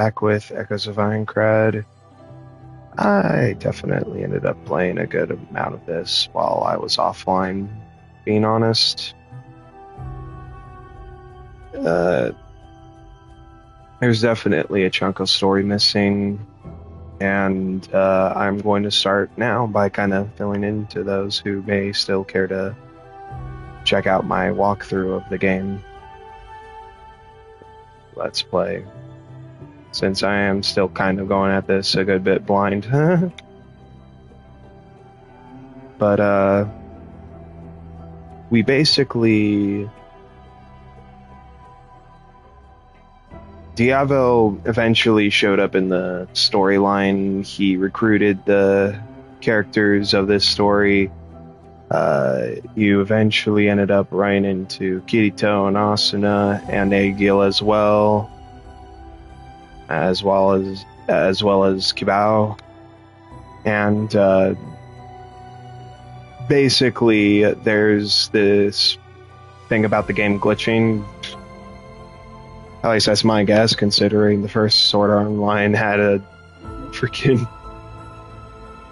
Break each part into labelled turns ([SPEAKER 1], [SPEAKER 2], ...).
[SPEAKER 1] back with Echoes of Aincrad. I definitely ended up playing a good amount of this while I was offline, being honest. Uh, there's definitely a chunk of story missing, and I'm going to start now by kind of filling into those who may still care to check out my walkthrough of the game. Let's play. Since I am still kind of going at this a good bit blind. But we basically Diavo eventually showed up in the storyline. He recruited the characters of this story. You eventually ended up running into Kirito and Asuna and Egil as well as Kibao. And basically there's this thing about the game glitching. At least that's my guess, considering the first Sword Art Online had a freaking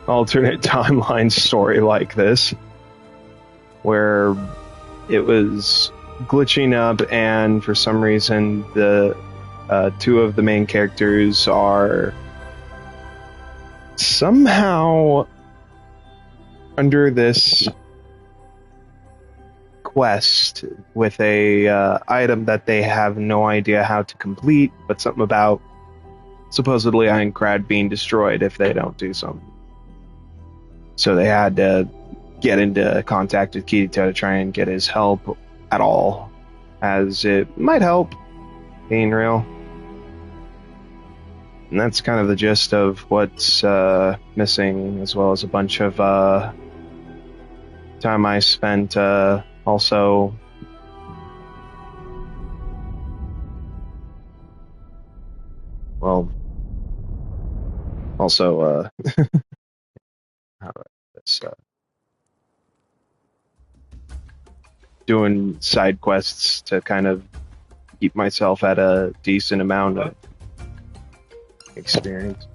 [SPEAKER 1] alternate timeline story like this, where it was glitching up, and for some reason the two of the main characters are somehow under this quest with a item that they have no idea how to complete, but something about supposedly Aincrad being destroyed if they don't do something. So they had to get into contact with Kirito to try and get his help at all, as it might help, being real. And that's kind of the gist of what's missing, as well as a bunch of time I spent also how do I put this, doing side quests to kind of keep myself at a decent amount of experience.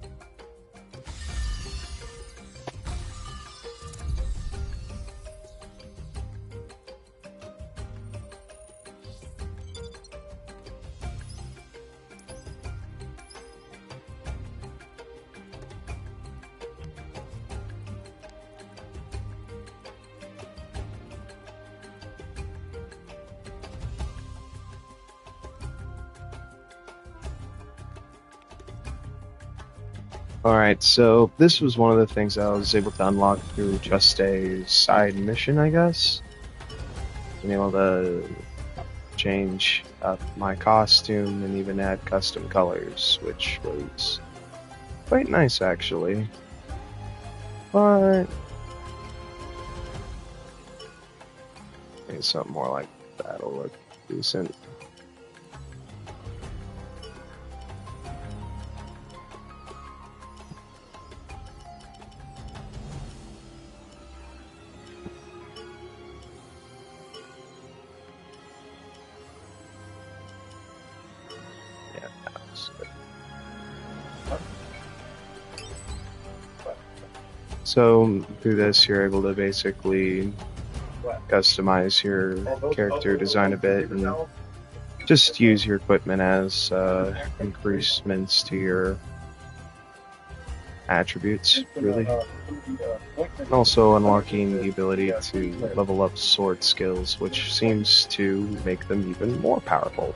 [SPEAKER 1] Alright, so this was one of the things I was able to unlock through just a side mission, I guess. Being able to change up my costume and even add custom colors, which was quite nice actually. But maybe something more like that'll look decent. So through this, you're able to basically customize your character design a bit and just use your equipment as increasements to your attributes, really. And also unlocking the ability to level up sword skills, which seems to make them even more powerful.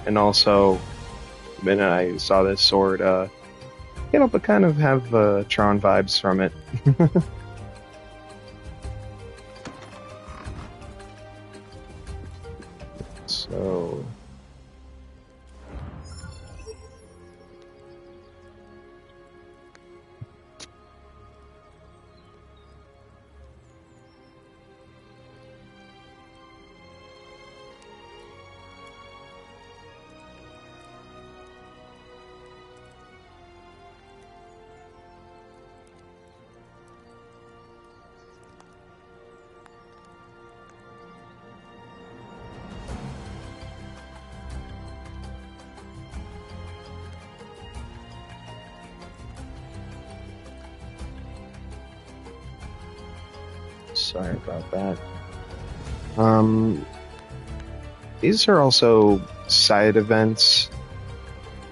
[SPEAKER 1] And also, the minute I saw this sword, can't help but kind of have Tron vibes from it. So Sorry about that. These are also side events,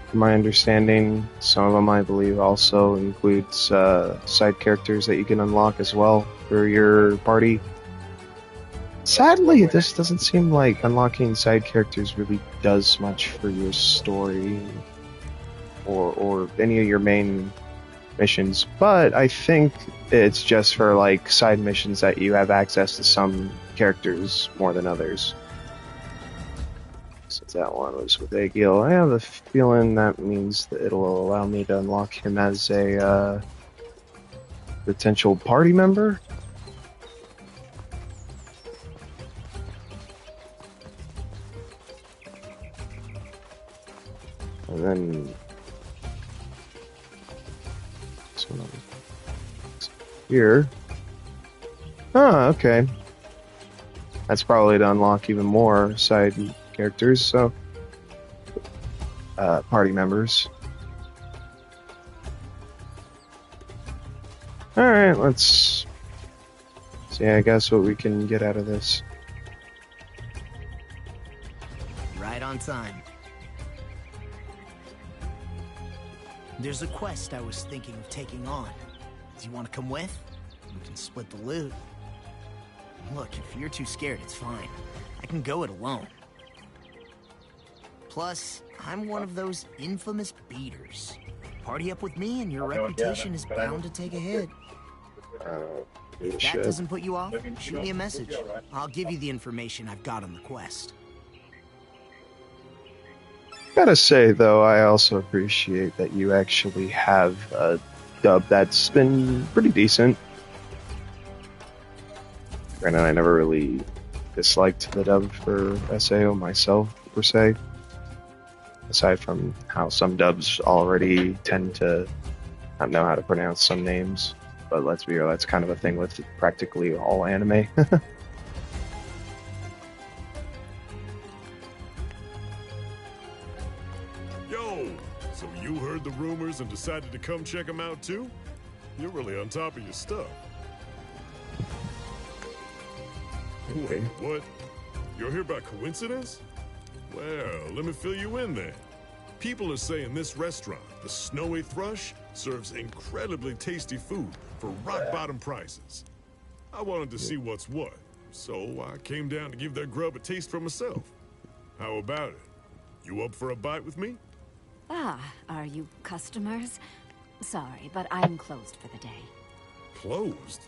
[SPEAKER 1] from my understanding. Some of them, I believe, also includes side characters that you can unlock as well for your party. Sadly, this doesn't seem like unlocking side characters really does much for your story or any of your main missions, but I think it's just for like side missions that you have access to some characters more than others. Since that one was with Agil, I have a feeling that means that it'll allow me to unlock him as a potential party member. And then here. Oh, okay. That's probably to unlock even more side characters, so party members. Alright, let's see, I guess, what we can get out of this.
[SPEAKER 2] Right on time. There's a quest I was thinking of taking on. Do you want to come with? We can split the loot. Look, if you're too scared, it's fine. I can go it alone. Plus, I'm one of those infamous beaters. Party up with me and your reputation is bound to take a hit. If that doesn't put you off, shoot me a message. I'll give you the information I've got on the quest.
[SPEAKER 1] Gotta say, though, I also appreciate that you actually have a dub that's been pretty decent. Granted, I never really disliked the dub for SAO myself, per se. Aside from how some dubs already tend to not know how to pronounce some names. But let's be real, that's kind of a thing with practically all anime.
[SPEAKER 3] Yo, so you heard the rumors and decided to come check them out too? You're really on top of your stuff. Wait, what? You're here by coincidence? Well, let me fill you in then. People are saying this restaurant, the Snowy Thrush, serves incredibly tasty food for rock-bottom prices. I wanted to see what's what, so I came down to give their grub a taste for myself. How about it? You up for a bite with me?
[SPEAKER 4] Ah, are you customers? Sorry, but I'm closed for the day.
[SPEAKER 3] Closed?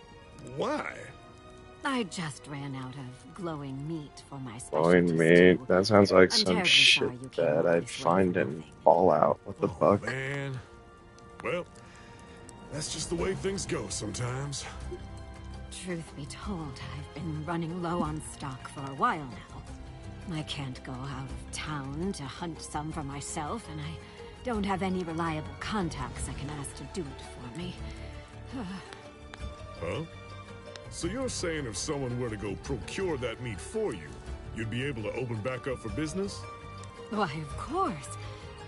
[SPEAKER 3] Why?
[SPEAKER 4] I just ran out of glowing meat for my special
[SPEAKER 1] Glowing meat? That sounds like some shit that I'd find in Fallout. What the fuck?
[SPEAKER 3] Man. Well, that's just the way things go sometimes.
[SPEAKER 4] Truth be told, I've been running low on stock for a while now. I can't go out of town to hunt some for myself, and I don't have any reliable contacts I can ask to do it for me.
[SPEAKER 3] Huh? So you're saying if someone were to go procure that meat for you, you'd be able to open back up for business?
[SPEAKER 4] Why, of course.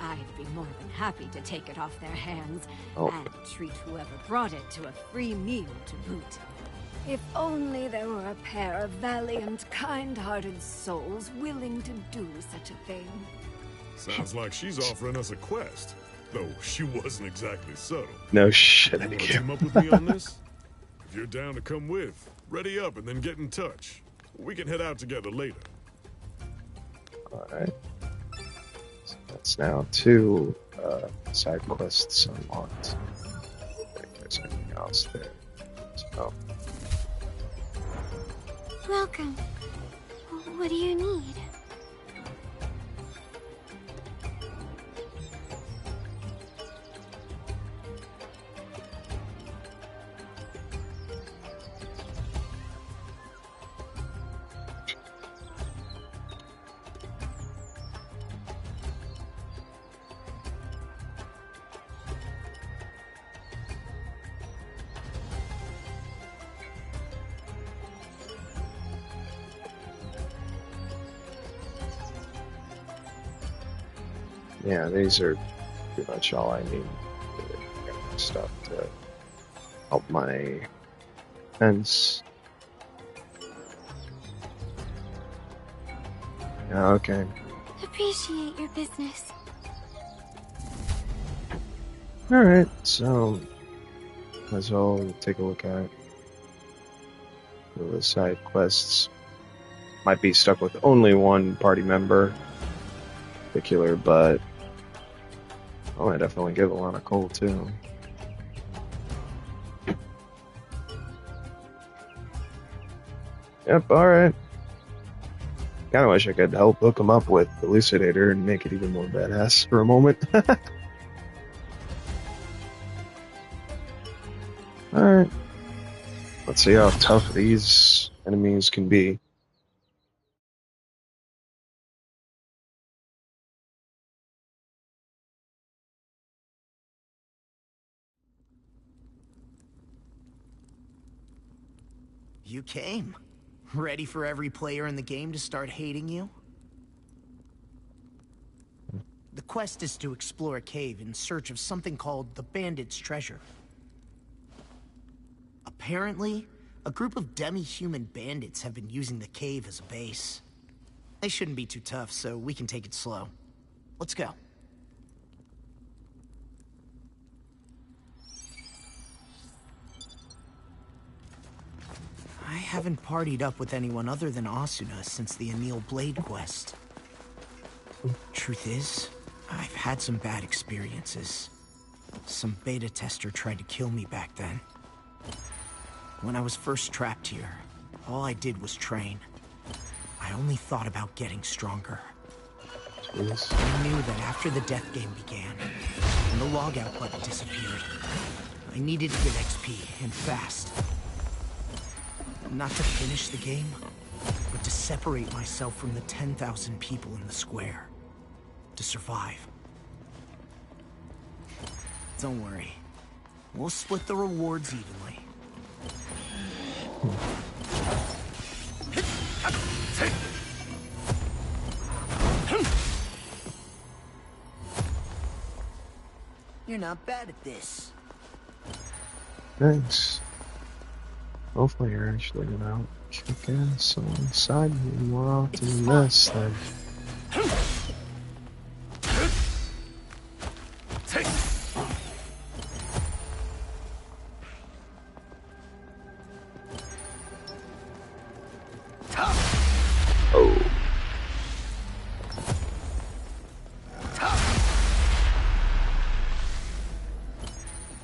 [SPEAKER 4] I'd be more than happy to take it off their hands and treat whoever brought it to a free meal to boot. If only there were a pair of valiant, kind-hearted souls willing to do such a thing.
[SPEAKER 3] Sounds like she's offering us a quest, though she wasn't exactly subtle.
[SPEAKER 1] No shit,
[SPEAKER 3] You want to team up with me on this? If you're down to come with, ready up and then get in touch. We can head out together later.
[SPEAKER 1] Alright. So that's now 2 side quests unlocked. I think there's anything else there. So.
[SPEAKER 5] Welcome. What do you need?
[SPEAKER 1] Yeah, these are pretty much all I need. Stuff to help my defense. Okay.
[SPEAKER 5] Appreciate your business.
[SPEAKER 1] Alright, so might as well take a look at the side quests. Might be stuck with only one party member in particular, but I definitely give a lot of coal too. Yep, alright. Kinda wish I could help hook him up with Elucidator and make it even more badass for a moment. Alright. Let's see how tough these enemies can be.
[SPEAKER 2] You came. Ready for every player in the game to start hating you? The quest is to explore a cave in search of something called the Bandit's Treasure. Apparently, a group of demi-human bandits have been using the cave as a base. They shouldn't be too tough, so we can take it slow. Let's go. I haven't partied up with anyone other than Asuna since the Anil Blade quest. Truth is, I've had some bad experiences. Some beta tester tried to kill me back then. When I was first trapped here, all I did was train. I only thought about getting stronger.
[SPEAKER 1] Jeez.
[SPEAKER 2] I knew that after the death game began, and the logout button disappeared, I needed to get XP, and fast. Not to finish the game, but to separate myself from the 10,000 people in the square. To survive. Don't worry. We'll split the rewards evenly. You're not bad at this.
[SPEAKER 1] Thanks. Hopefully you're actually gonna kick ass alongside me more often than this, then. Oh.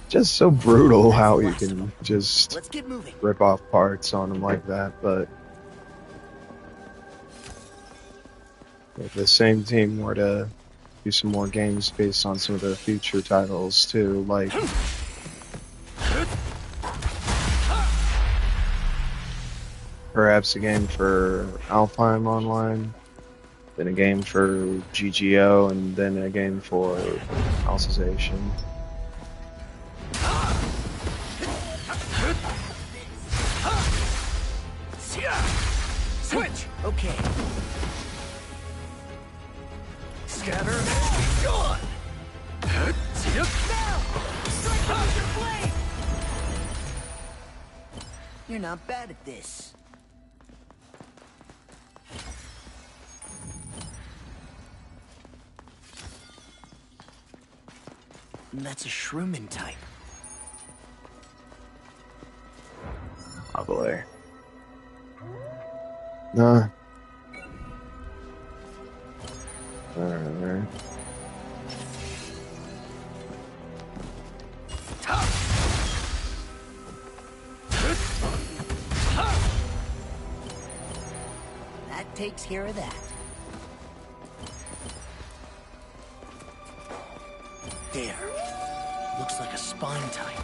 [SPEAKER 1] Just so brutal how you can just rip off parts on them like that, but if the same team were to do some more games based on some of the future titles too, like perhaps a game for Alfheim Online, then a game for GGO, and then a game for Alicization.
[SPEAKER 2] Switch! Okay. Scatter and be gone! Now! Strike with your blade! You're not bad at this. That's a Shroomin type.
[SPEAKER 1] Oh boy. Nah. Alright.
[SPEAKER 2] That takes care of that. There. Looks like a spine type.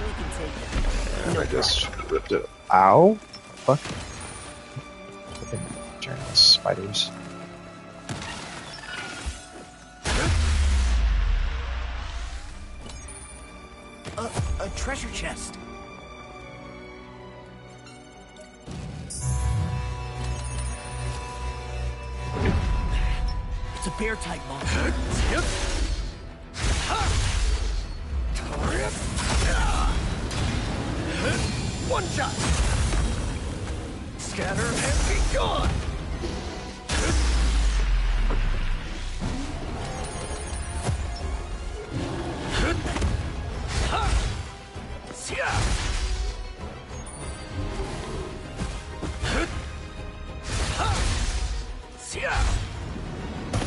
[SPEAKER 2] We can take that.
[SPEAKER 1] And I just ripped it. Ow? Fuck. Fucking giant spiders.
[SPEAKER 2] A treasure chest. It's a bear type monster. One shot. Scatter and be gone.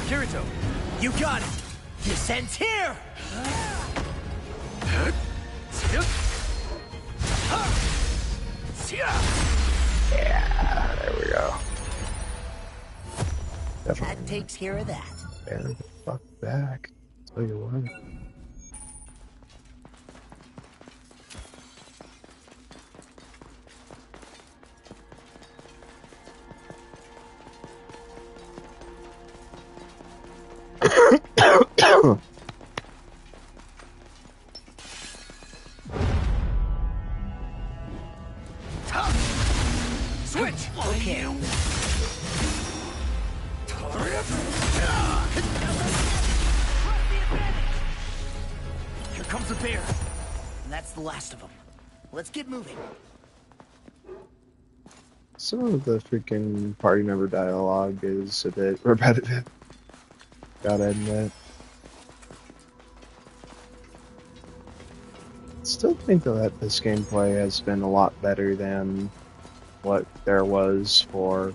[SPEAKER 2] Kirito, you got it. Descent here.
[SPEAKER 1] Yeah, there we go. Definitely.
[SPEAKER 2] That takes care of that.
[SPEAKER 1] Bear the fuck back. Tell you what.
[SPEAKER 2] Switch. Okay. Here comes the bear. And that's the last of them. Let's get moving.
[SPEAKER 1] Some of the freaking party member dialogue is a bit repetitive. Gotta admit. Still think though that this gameplay has been a lot better than what there was for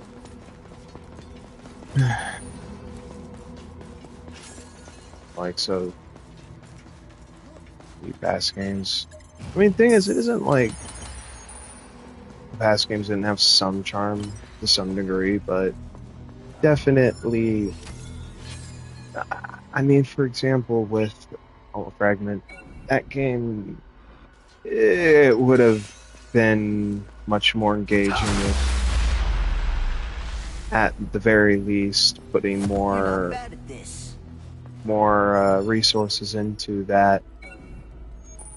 [SPEAKER 1] like so the past games. I mean, thing is, it isn't like the past games didn't have some charm to some degree, but definitely. I mean, for example, with Fragment, that game, it would have been much more engaging if, at the very least, putting more resources into that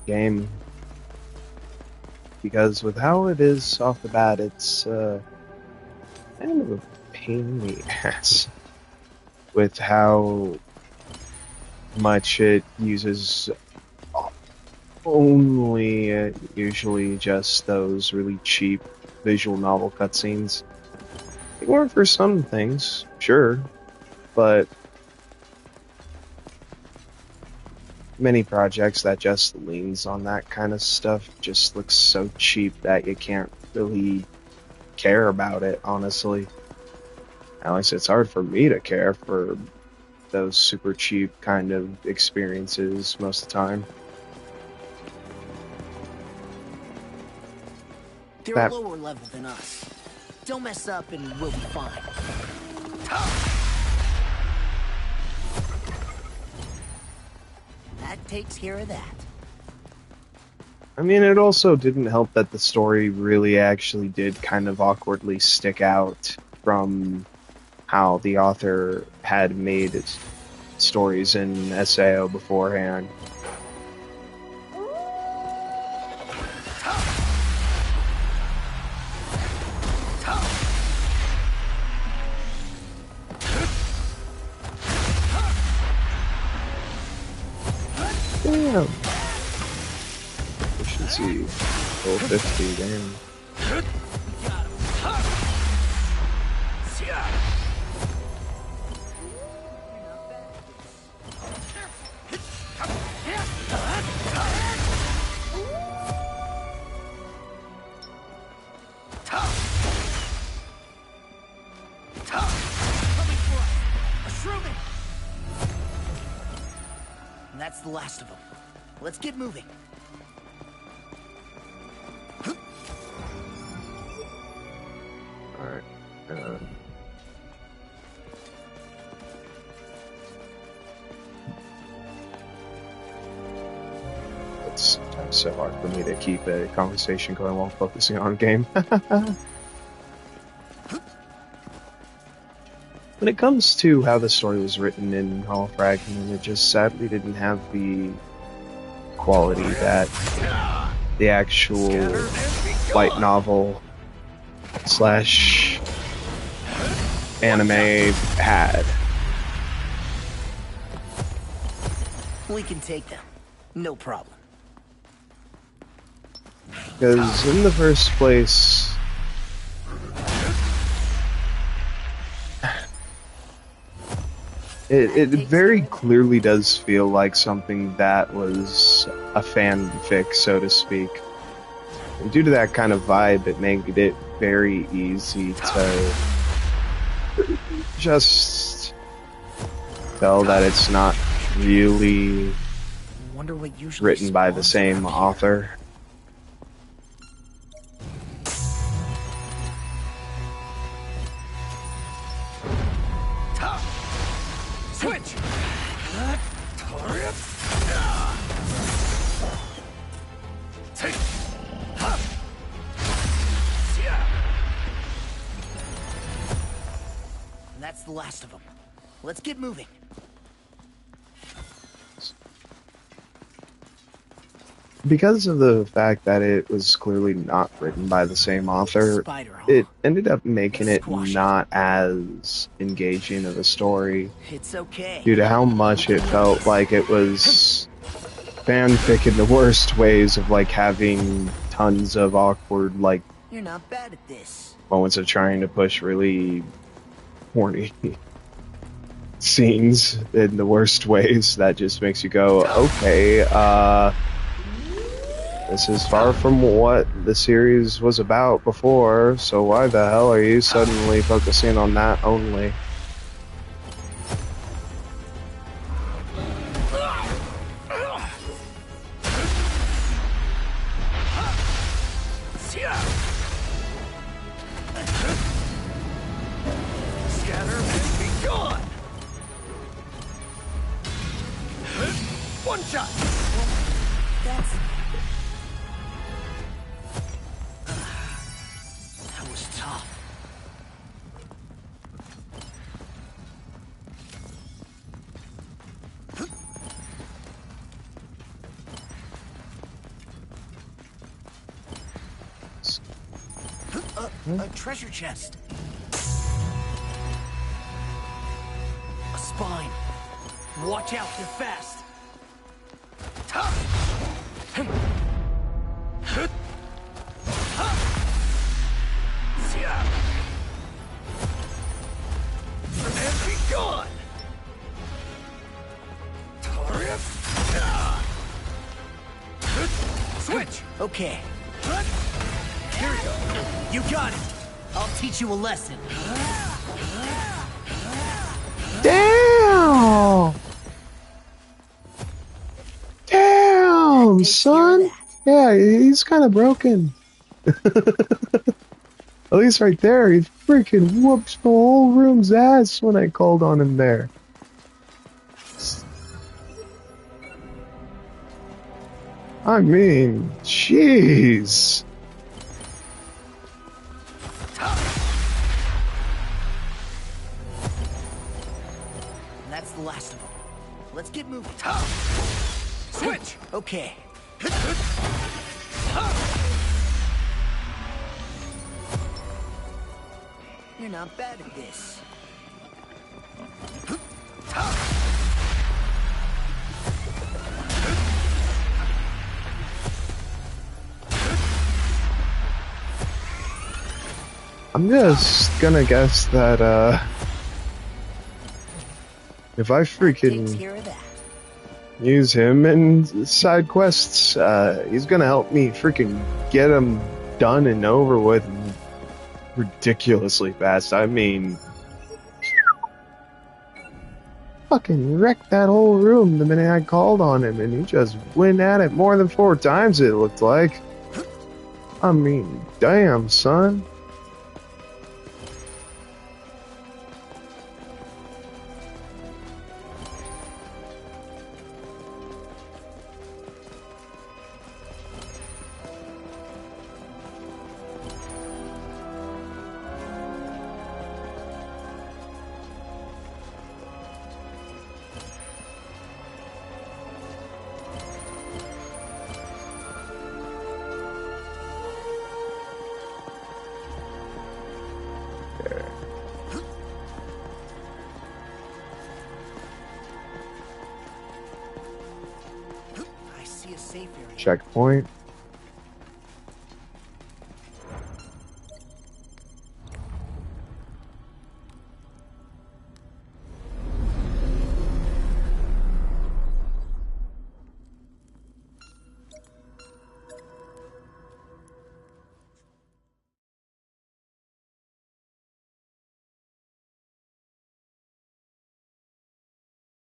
[SPEAKER 1] game. Because with how it is off the bat, it's kind of a pain in the ass with how much it uses only usually just those really cheap visual novel cutscenes. They work for some things, sure, but many projects that just leans on that kind of stuff just looks so cheap that you can't really care about it, honestly. At least it's hard for me to care for those super cheap kind of experiences most of the time.
[SPEAKER 2] They're a lower level than us. Don't mess up and we'll be fine. That takes care of that.
[SPEAKER 1] I mean, it also didn't help that the story really actually did kind of awkwardly stick out from how the author had made its stories in SAO beforehand. Damn. Efficiency. Full 50, damn.
[SPEAKER 2] And that's the last of them. Let's get moving.
[SPEAKER 1] Alright. It's sometimes so hard for me to keep a conversation going while focusing on a game. When it comes to how the story was written in Hall of Fragment, it just sadly didn't have the quality that the actual light novel / anime had.
[SPEAKER 2] We can take them. No problem.
[SPEAKER 1] Because in the first place, it very clearly does feel like something that was a fanfic, so to speak. And due to that kind of vibe, it made it very easy to just tell that it's not really
[SPEAKER 2] Wonder what usually
[SPEAKER 1] written by the
[SPEAKER 2] spawns
[SPEAKER 1] same
[SPEAKER 2] around
[SPEAKER 1] author.
[SPEAKER 2] Switch! That's the last of them. Let's get moving.
[SPEAKER 1] Because of the fact that it was clearly not written by the same author,
[SPEAKER 2] Spider, huh?
[SPEAKER 1] it ended up making it
[SPEAKER 2] Squash it.
[SPEAKER 1] not as engaging of a story
[SPEAKER 2] It's okay.
[SPEAKER 1] due to how much it felt like it was fanfic in the worst ways of like having tons of awkward like
[SPEAKER 2] You're not bad at this.
[SPEAKER 1] moments of trying to push really horny scenes in the worst ways that just makes you go, okay, this is far from what the series was about before, so why the hell are you suddenly focusing on that only?
[SPEAKER 2] Scatter and be gone! One shot! That's... That was tough. A treasure chest. A spine. Watch out, they're fast. And be gone. Switch. Okay. Here we go. You got it. I'll teach you a lesson.
[SPEAKER 1] Damn! Damn,
[SPEAKER 2] Takes
[SPEAKER 1] son!
[SPEAKER 2] care of
[SPEAKER 1] Yeah, he's kind of broken. At least right there, he freaking whoops the whole room's ass when I called on him there. I mean, jeez.
[SPEAKER 2] That's the last of them. Let's get moving. Switch. Okay. You're not bad at this.
[SPEAKER 1] I'm just gonna guess that, if I
[SPEAKER 2] Takes
[SPEAKER 1] freaking
[SPEAKER 2] care of that.
[SPEAKER 1] use him in side quests, he's gonna help me freaking get them done and over with ridiculously fast. I mean, fucking wrecked that whole room the minute I called on him, and he just went at it more than 4 times, it looked like. I mean, damn, son.
[SPEAKER 2] I see a safe area.
[SPEAKER 1] Checkpoint.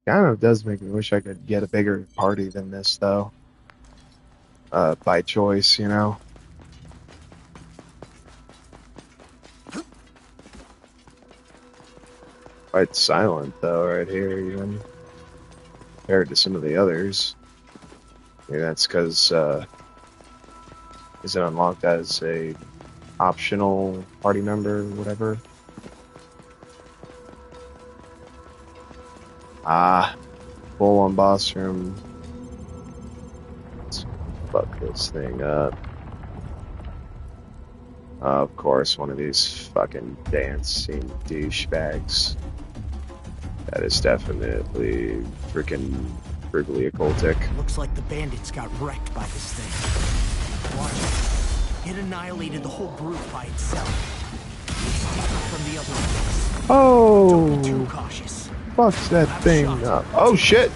[SPEAKER 1] Kind of does make me wish I could get a bigger party than this, though. By choice, you know. Quite silent, though, right here, even compared to some of the others. Maybe that's because, is it unlocked as a optional party member, or whatever? Ah, full on boss room. Let's fuck this thing up. Of course, one of these fucking dancing douchebags. That is definitely freaking brutally occultic.
[SPEAKER 2] Looks like the bandits got wrecked by this thing. Watch it. It annihilated the whole group by itself. It's different from the other ones. Don't be too
[SPEAKER 1] Oh,
[SPEAKER 2] cautious.
[SPEAKER 1] fucks that thing up. Oh shit!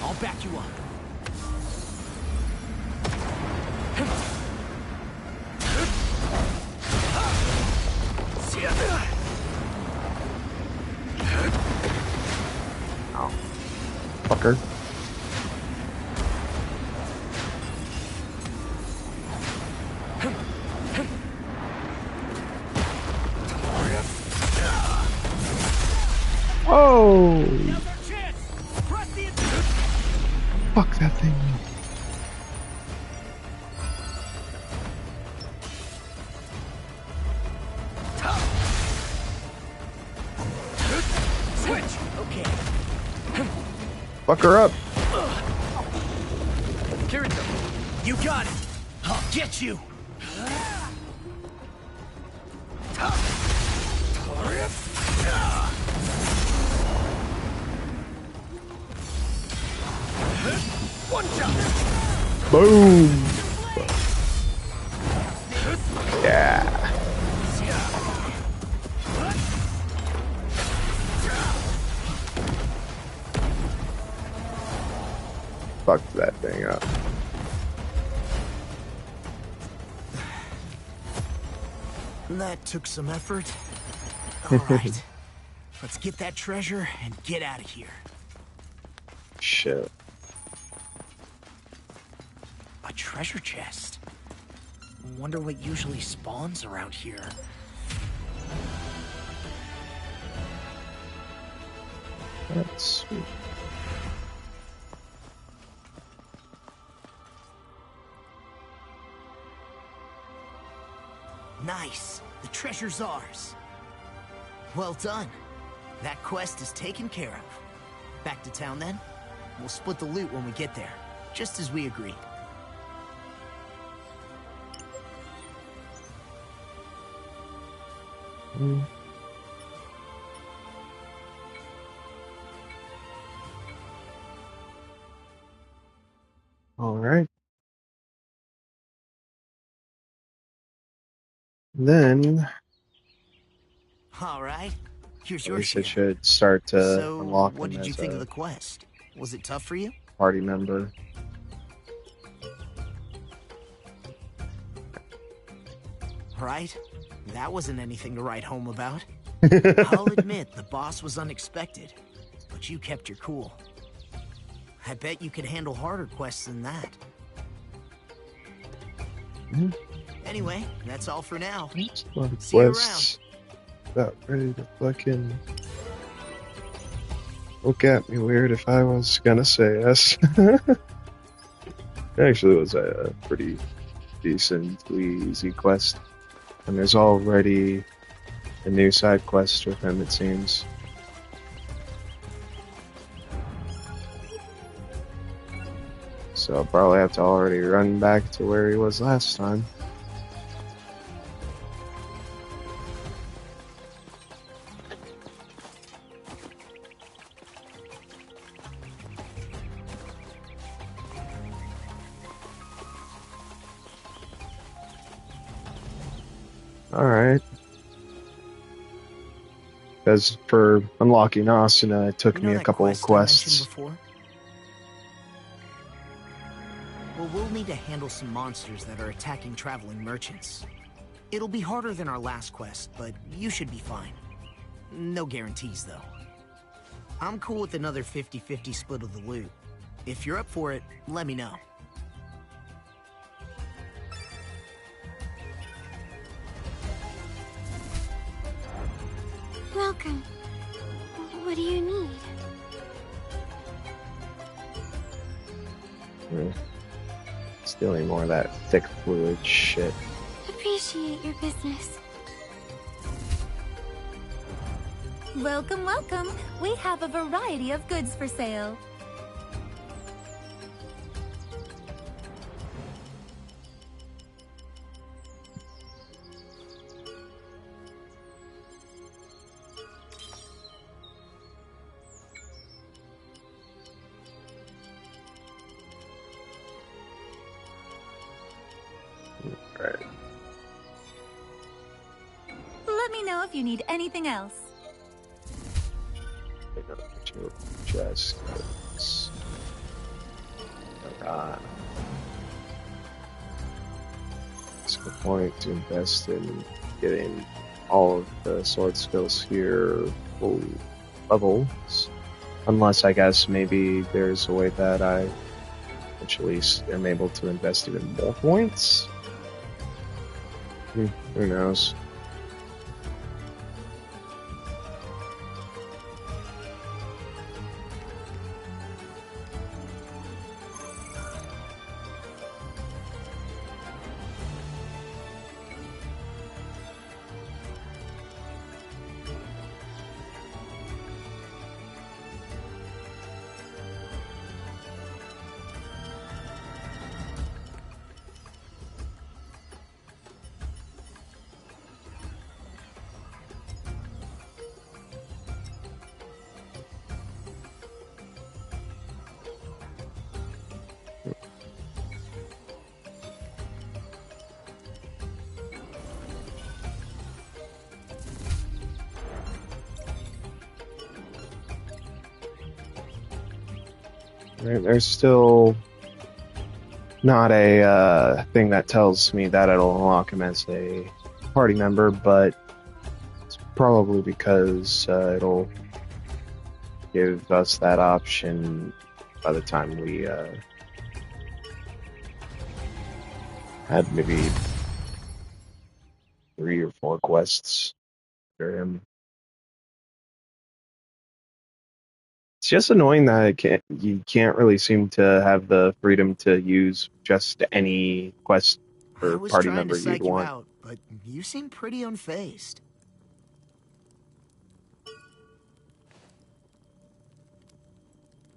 [SPEAKER 2] I'll back you up.
[SPEAKER 1] Oh, fucker. Oh! Fuck that thing up.
[SPEAKER 2] Switch. Okay.
[SPEAKER 1] Fuck her up.
[SPEAKER 2] Kirito, you got it. I'll get you. One shot.
[SPEAKER 1] Boom! Yeah. Fuck that thing up.
[SPEAKER 2] That took some effort. All right. Let's get that treasure and get out of here.
[SPEAKER 1] Shit.
[SPEAKER 2] A treasure chest. Wonder what usually spawns around here.
[SPEAKER 1] That's sweet.
[SPEAKER 2] Nice. The treasure's ours. Well done. That quest is taken care of. Back to town then? We'll split the loot when we get there, just as we agreed.
[SPEAKER 1] Mm. All right. Then
[SPEAKER 2] All right. Here's
[SPEAKER 1] at
[SPEAKER 2] your
[SPEAKER 1] least
[SPEAKER 2] share.
[SPEAKER 1] it should start to
[SPEAKER 2] So,
[SPEAKER 1] unlock
[SPEAKER 2] what
[SPEAKER 1] him
[SPEAKER 2] did you
[SPEAKER 1] as
[SPEAKER 2] think of
[SPEAKER 1] a
[SPEAKER 2] the quest? Was it tough for you?
[SPEAKER 1] party member.
[SPEAKER 2] Right? That wasn't anything to write home about. I'll admit, the boss was unexpected, but you kept your cool. I bet you could handle harder quests than that.
[SPEAKER 1] Mhm.
[SPEAKER 2] Anyway, that's all for now.
[SPEAKER 1] A lot of
[SPEAKER 2] See you
[SPEAKER 1] quests. About ready to fucking look at me weird if I was gonna say yes. Actually, it was a pretty decently easy quest. And there's already a new side quest with him, it seems. So I'll probably have to already run back to where he was last time. Alright. Because for unlocking Asuna, it took
[SPEAKER 2] You know
[SPEAKER 1] me a
[SPEAKER 2] that
[SPEAKER 1] couple of
[SPEAKER 2] quest I mentioned
[SPEAKER 1] quests.
[SPEAKER 2] before? Well, we'll need to handle some monsters that are attacking traveling merchants. It'll be harder than our last quest, but you should be fine. No guarantees, though. I'm cool with another 50-50 split of the loot. If you're up for it, let me know.
[SPEAKER 5] Welcome. What do you need?
[SPEAKER 1] Stealing more of that thick fluid shit.
[SPEAKER 5] Appreciate your business.
[SPEAKER 6] Welcome, welcome. We have a variety of goods for sale.
[SPEAKER 1] Right.
[SPEAKER 6] Let me know if you need anything else.
[SPEAKER 1] Just it's a good point to invest in getting all of the sword skills here full levels. Unless I guess maybe there's a way that I actually am able to invest even more points. Who knows? There's still not a thing that tells me that it'll unlock him as a party member, but it's probably because it'll give us that option by the time we had maybe 3 or 4 quests for him. It's just annoying that you can't really seem to have the freedom to use just any quest or party member you'd want. I was trying to psych you out,
[SPEAKER 2] but you seem pretty unfazed.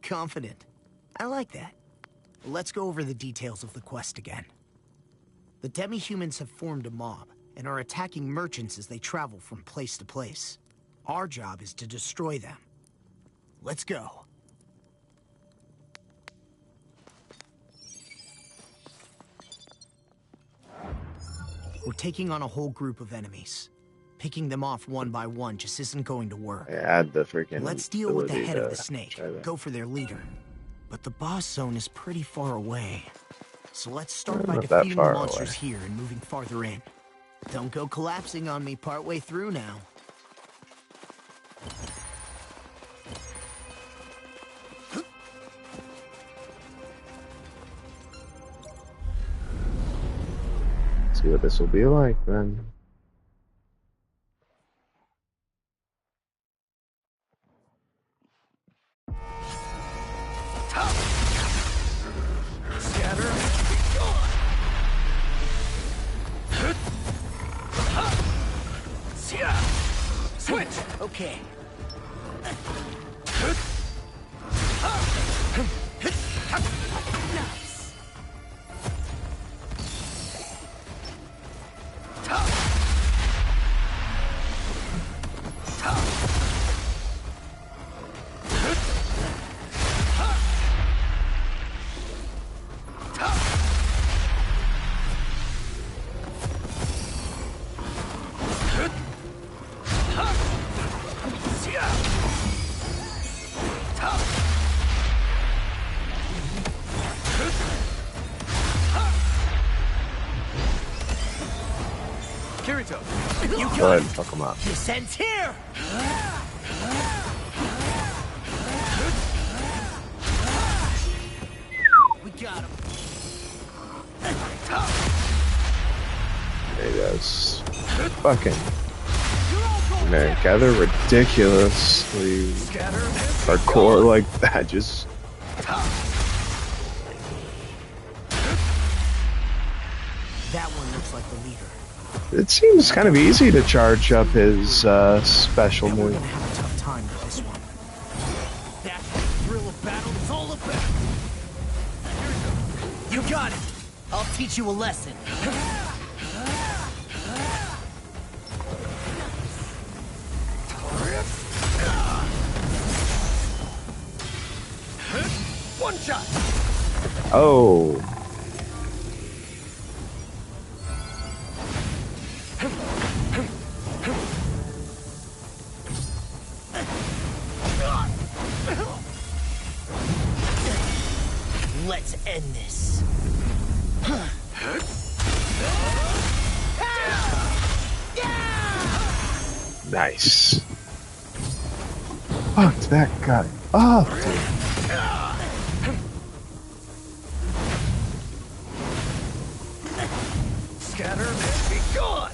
[SPEAKER 2] Confident. I like that. Let's go over the details of the quest again. The demi-humans have formed a mob and are attacking merchants as they travel from place to place. Our job is to destroy them. Let's go. We're taking on a whole group of enemies. Picking them off one by one just isn't going to work.
[SPEAKER 1] Add the freaking.
[SPEAKER 2] Let's deal with the head of the snake. Go for their leader. But the boss zone is pretty far away. So let's start by defeating the monsters here and moving farther in. Don't go collapsing on me partway through now.
[SPEAKER 1] See what this will be like then.
[SPEAKER 2] Scatter. Switch. Okay. Nice.
[SPEAKER 1] Go ahead and fuck him up.
[SPEAKER 2] Descent here.
[SPEAKER 1] fucking man, gather ridiculously hardcore like that. Just
[SPEAKER 2] That one looks like the leader.
[SPEAKER 1] it seems kind of easy to charge up his special
[SPEAKER 2] And we're
[SPEAKER 1] move.
[SPEAKER 2] gonna have a tough time with this one. That's the thrill of battle is all about. You got it. I'll teach you a lesson. One shot.
[SPEAKER 1] Oh,
[SPEAKER 2] Let's end this.
[SPEAKER 1] nice. Fuck that guy up, dude.
[SPEAKER 2] Scatter and be gone.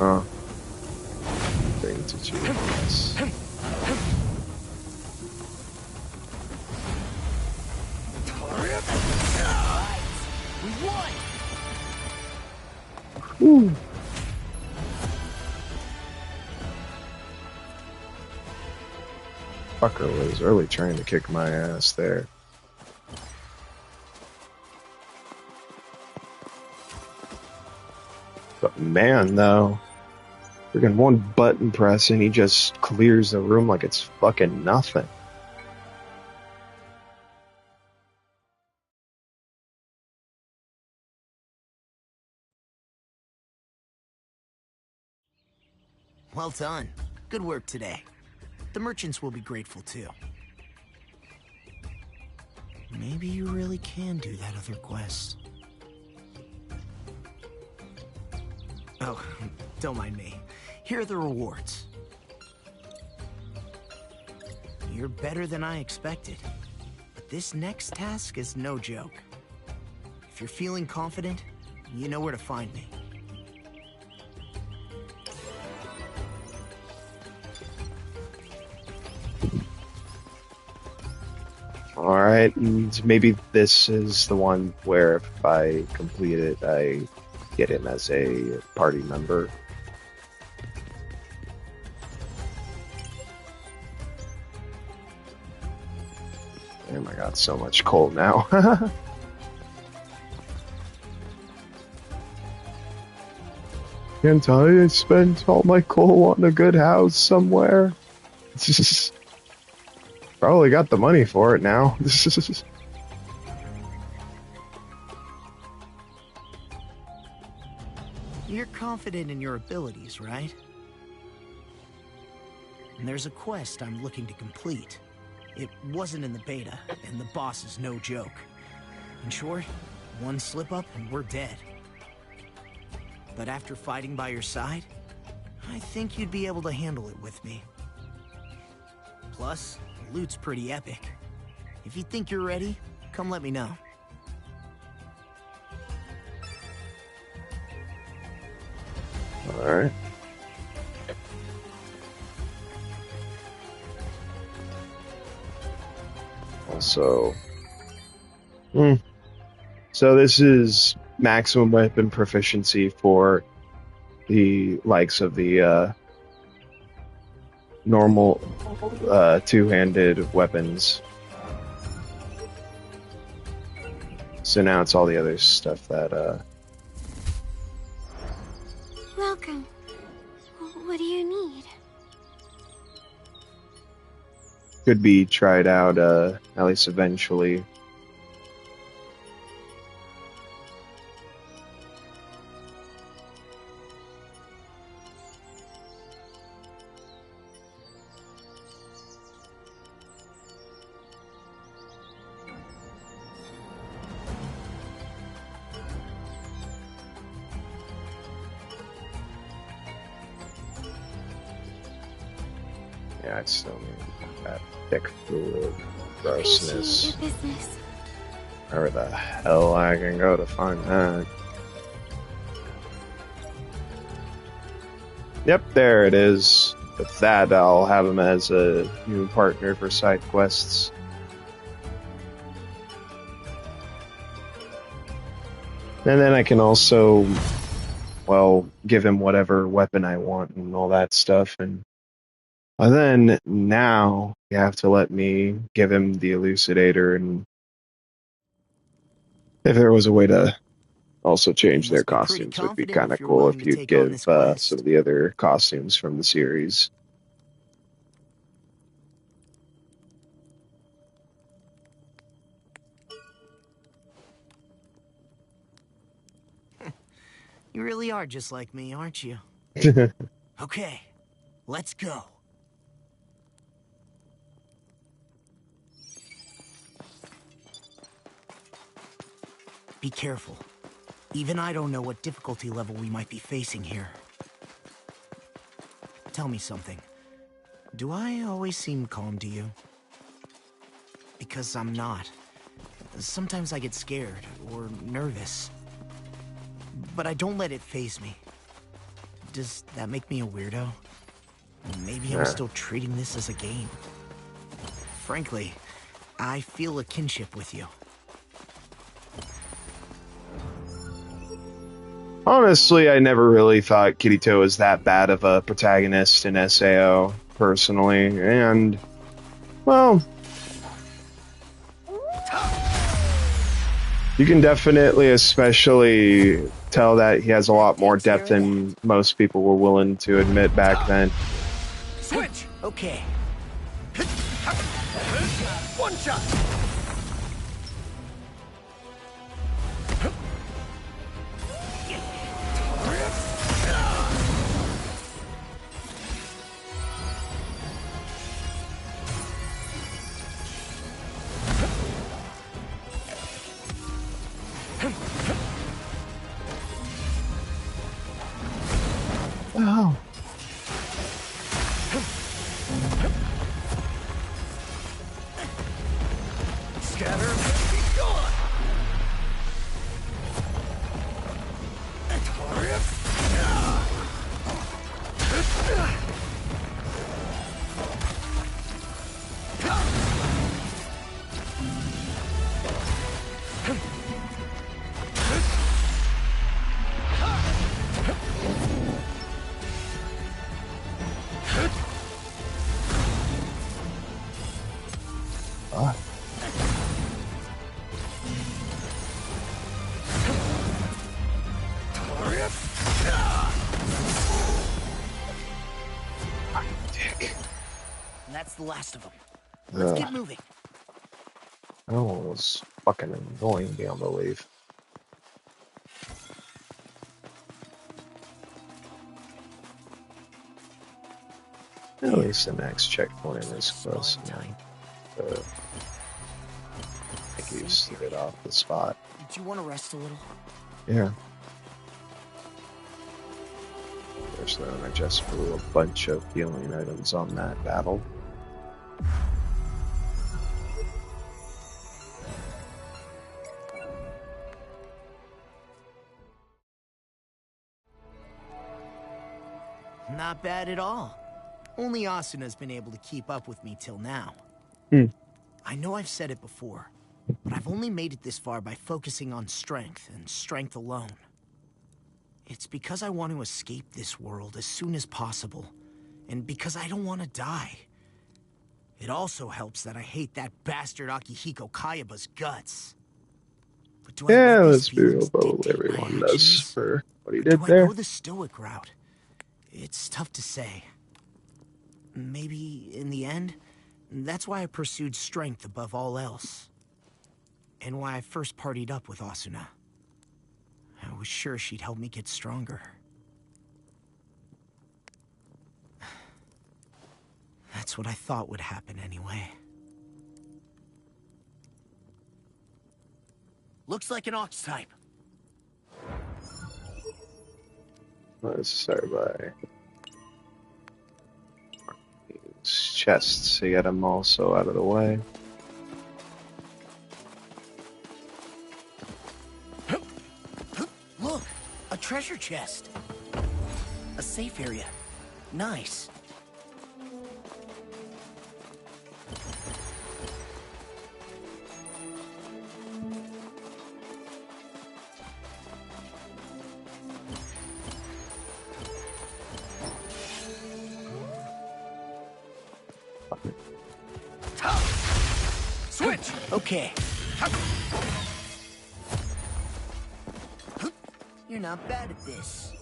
[SPEAKER 1] Oh. Thing to choose.
[SPEAKER 2] We won.
[SPEAKER 1] Woo. Fucker was really trying to kick my ass there. But man, though, freaking one button press and he just clears the room like it's fucking nothing.
[SPEAKER 2] Well done. Good work today. The merchants will be grateful too. Maybe you really can do that other quest. Oh, don't mind me. Here are the rewards. You're better than I expected. But this next task is no joke. If you're feeling confident, you know where to find me.
[SPEAKER 1] Alright, and maybe this is the one where if I complete it, I get him as a party member. Damn, I got so much coal now. Can't I spent all my coal on a good house somewhere? Probably got the money for it now.
[SPEAKER 2] You're confident in your abilities, right? And there's a quest I'm looking to complete. It wasn't in the beta, and the boss is no joke. In short, one slip-up and we're dead. But after fighting by your side, I think you'd be able to handle it with me. Plus, the loot's pretty epic. If you think you're ready, come let me know.
[SPEAKER 1] Alright. Also, so this is maximum weapon proficiency for the likes of the normal two-handed weapons. So now it's all the other stuff that
[SPEAKER 5] Welcome. What do you need?
[SPEAKER 1] could be tried out at least eventually. Yeah, I still need that thick fluid
[SPEAKER 5] Appreciate
[SPEAKER 1] grossness.
[SPEAKER 5] your business.
[SPEAKER 1] Where the hell I can go to find that? Yep, there it is. With that, I'll have him as a new partner for side quests. And then I can also, well, give him whatever weapon I want and all that stuff. And then now you have to let me give him the elucidator. And if there was a way to also change
[SPEAKER 2] You
[SPEAKER 1] their
[SPEAKER 2] must be pretty
[SPEAKER 1] costumes, would be
[SPEAKER 2] confident
[SPEAKER 1] kind
[SPEAKER 2] if
[SPEAKER 1] of
[SPEAKER 2] you're
[SPEAKER 1] cool
[SPEAKER 2] willing
[SPEAKER 1] if
[SPEAKER 2] to
[SPEAKER 1] you'd
[SPEAKER 2] take on
[SPEAKER 1] give
[SPEAKER 2] this quest.
[SPEAKER 1] some of the other costumes from the series.
[SPEAKER 2] You really are just like me, aren't you? Okay, let's go. Be careful. Even I don't know what difficulty level we might be facing here. Tell me something. Do I always seem calm to you? Because I'm not. Sometimes I get scared or nervous. But I don't let it faze me. Does that make me a weirdo? Maybe I'm still treating this as a game. Frankly, I feel a kinship with you.
[SPEAKER 1] Honestly, I never really thought Kirito was that bad of a protagonist in SAO, personally, and, well, you can definitely especially tell that he has a lot more depth than most people were willing to admit back then.
[SPEAKER 2] Switch! Okay. One shot!
[SPEAKER 1] Oh.
[SPEAKER 2] Scatter and be gone!
[SPEAKER 1] Ah. Dick.
[SPEAKER 2] And that's the last of them. Let's get moving.
[SPEAKER 1] That one was fucking annoying beyond belief. At least the next checkpoint is close now. I think you steered it off the spot.
[SPEAKER 2] Did you want to rest a little?
[SPEAKER 1] Yeah. First then I just threw a bunch of healing items on that battle.
[SPEAKER 2] Not bad at all. Only Asuna's been able to keep up with me till now. I know I've said it before, but I've only made it this far by focusing on strength, and strength alone. It's because I want to escape this world as soon as possible, and because I don't want to die. It also helps that I hate that bastard Akihiko Kayaba's guts. But do I let these
[SPEAKER 1] Let's be real,
[SPEAKER 2] feelings
[SPEAKER 1] probably
[SPEAKER 2] dictate my
[SPEAKER 1] everyone does
[SPEAKER 2] actions?
[SPEAKER 1] for what he
[SPEAKER 2] Or
[SPEAKER 1] did
[SPEAKER 2] do I
[SPEAKER 1] there.
[SPEAKER 2] go the stoic route? It's tough to say. Maybe, in the end, that's why I pursued strength above all else. And why I first partied up with Asuna. I was sure she'd help me get stronger. That's what I thought would happen anyway. Looks like an ox type.
[SPEAKER 1] Let's start by check chests to get them also out of the way.
[SPEAKER 2] Look, a treasure chest. A safe area. Nice. Switch. Okay. You're not bad at this.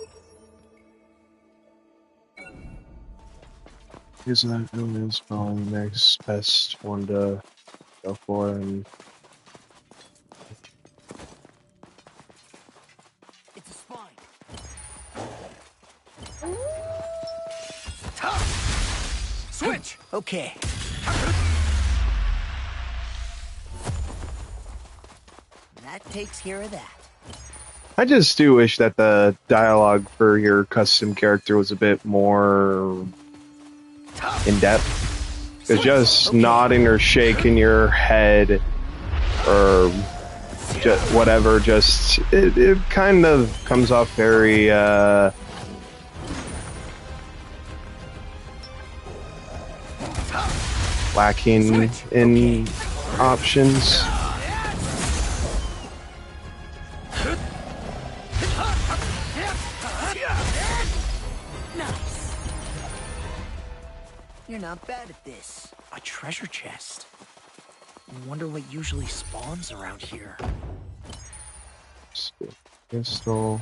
[SPEAKER 1] Using that building is probably the next best one to go for, and
[SPEAKER 2] It's a spine. Switch. Okay. That takes care of that.
[SPEAKER 1] I just do wish that the dialogue for your custom character was a bit more in depth. Because just nodding or shaking your head or just whatever, just it kind of comes off very lacking in options.
[SPEAKER 2] Nice. You're not bad at this. A treasure chest. Wonder what usually spawns around here.
[SPEAKER 1] Pistol.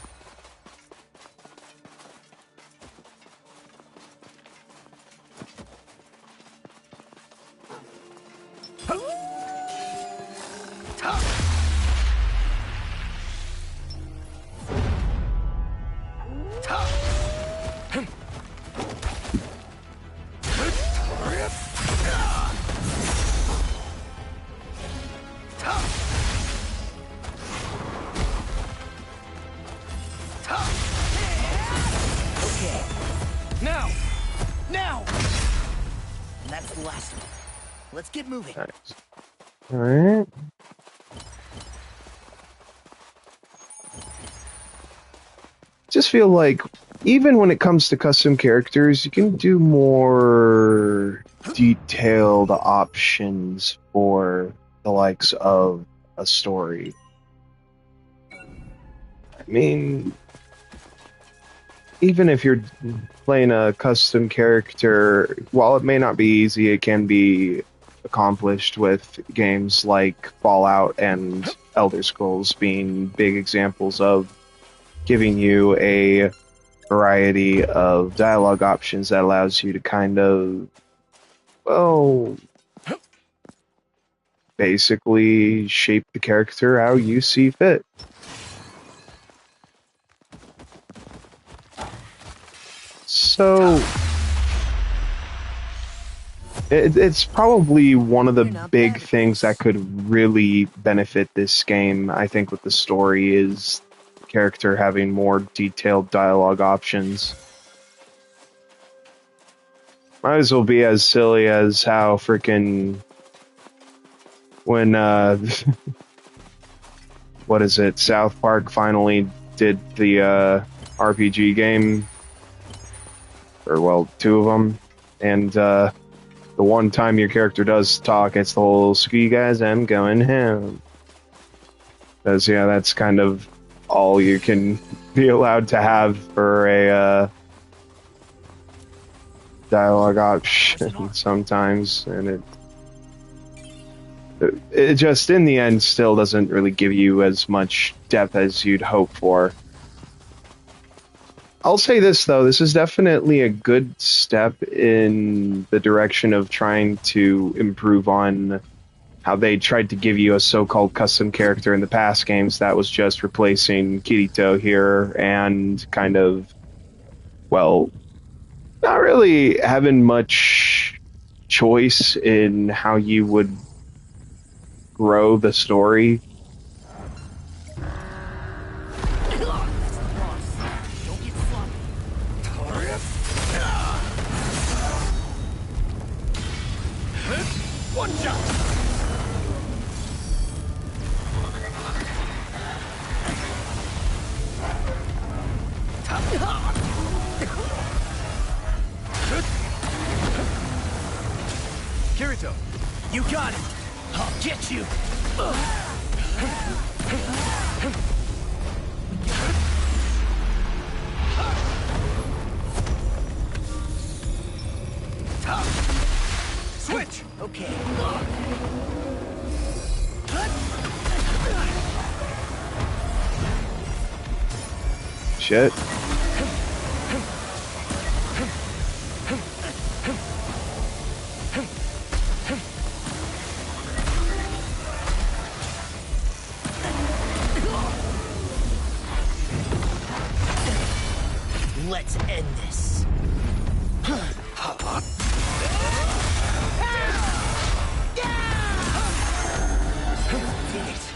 [SPEAKER 2] Let's get moving.
[SPEAKER 1] Nice. All right. Just feel like even when it comes to custom characters, you can do more detailed options for the likes of a story. I mean, even if you're playing a custom character, while it may not be easy, it can be accomplished with games like Fallout and Elder Scrolls being big examples of giving you a variety of dialogue options that allows you to kind of, well, basically shape the character how you see fit. So it's probably one of the big things that could really benefit this game, I think, with the story is the character having more detailed dialogue options. Might as well be as silly as how freaking when what is it, South Park finally did the RPG game, or well, two of them, and the one time your character does talk, it's the whole "screw you guys, I'm going home." Because yeah, that's kind of all you can be allowed to have for a dialogue option sometimes, and it just in the end still doesn't really give you as much depth as you'd hope for. I'll say this, though. This is definitely a good step in the direction of trying to improve on how they tried to give you a so-called custom character in the past games that was just replacing Kirito here and kind of, well, not really having much choice in how you would grow the story.
[SPEAKER 2] got it! I'll get you! Switch! Okay.
[SPEAKER 1] Shit.
[SPEAKER 2] Let's end this.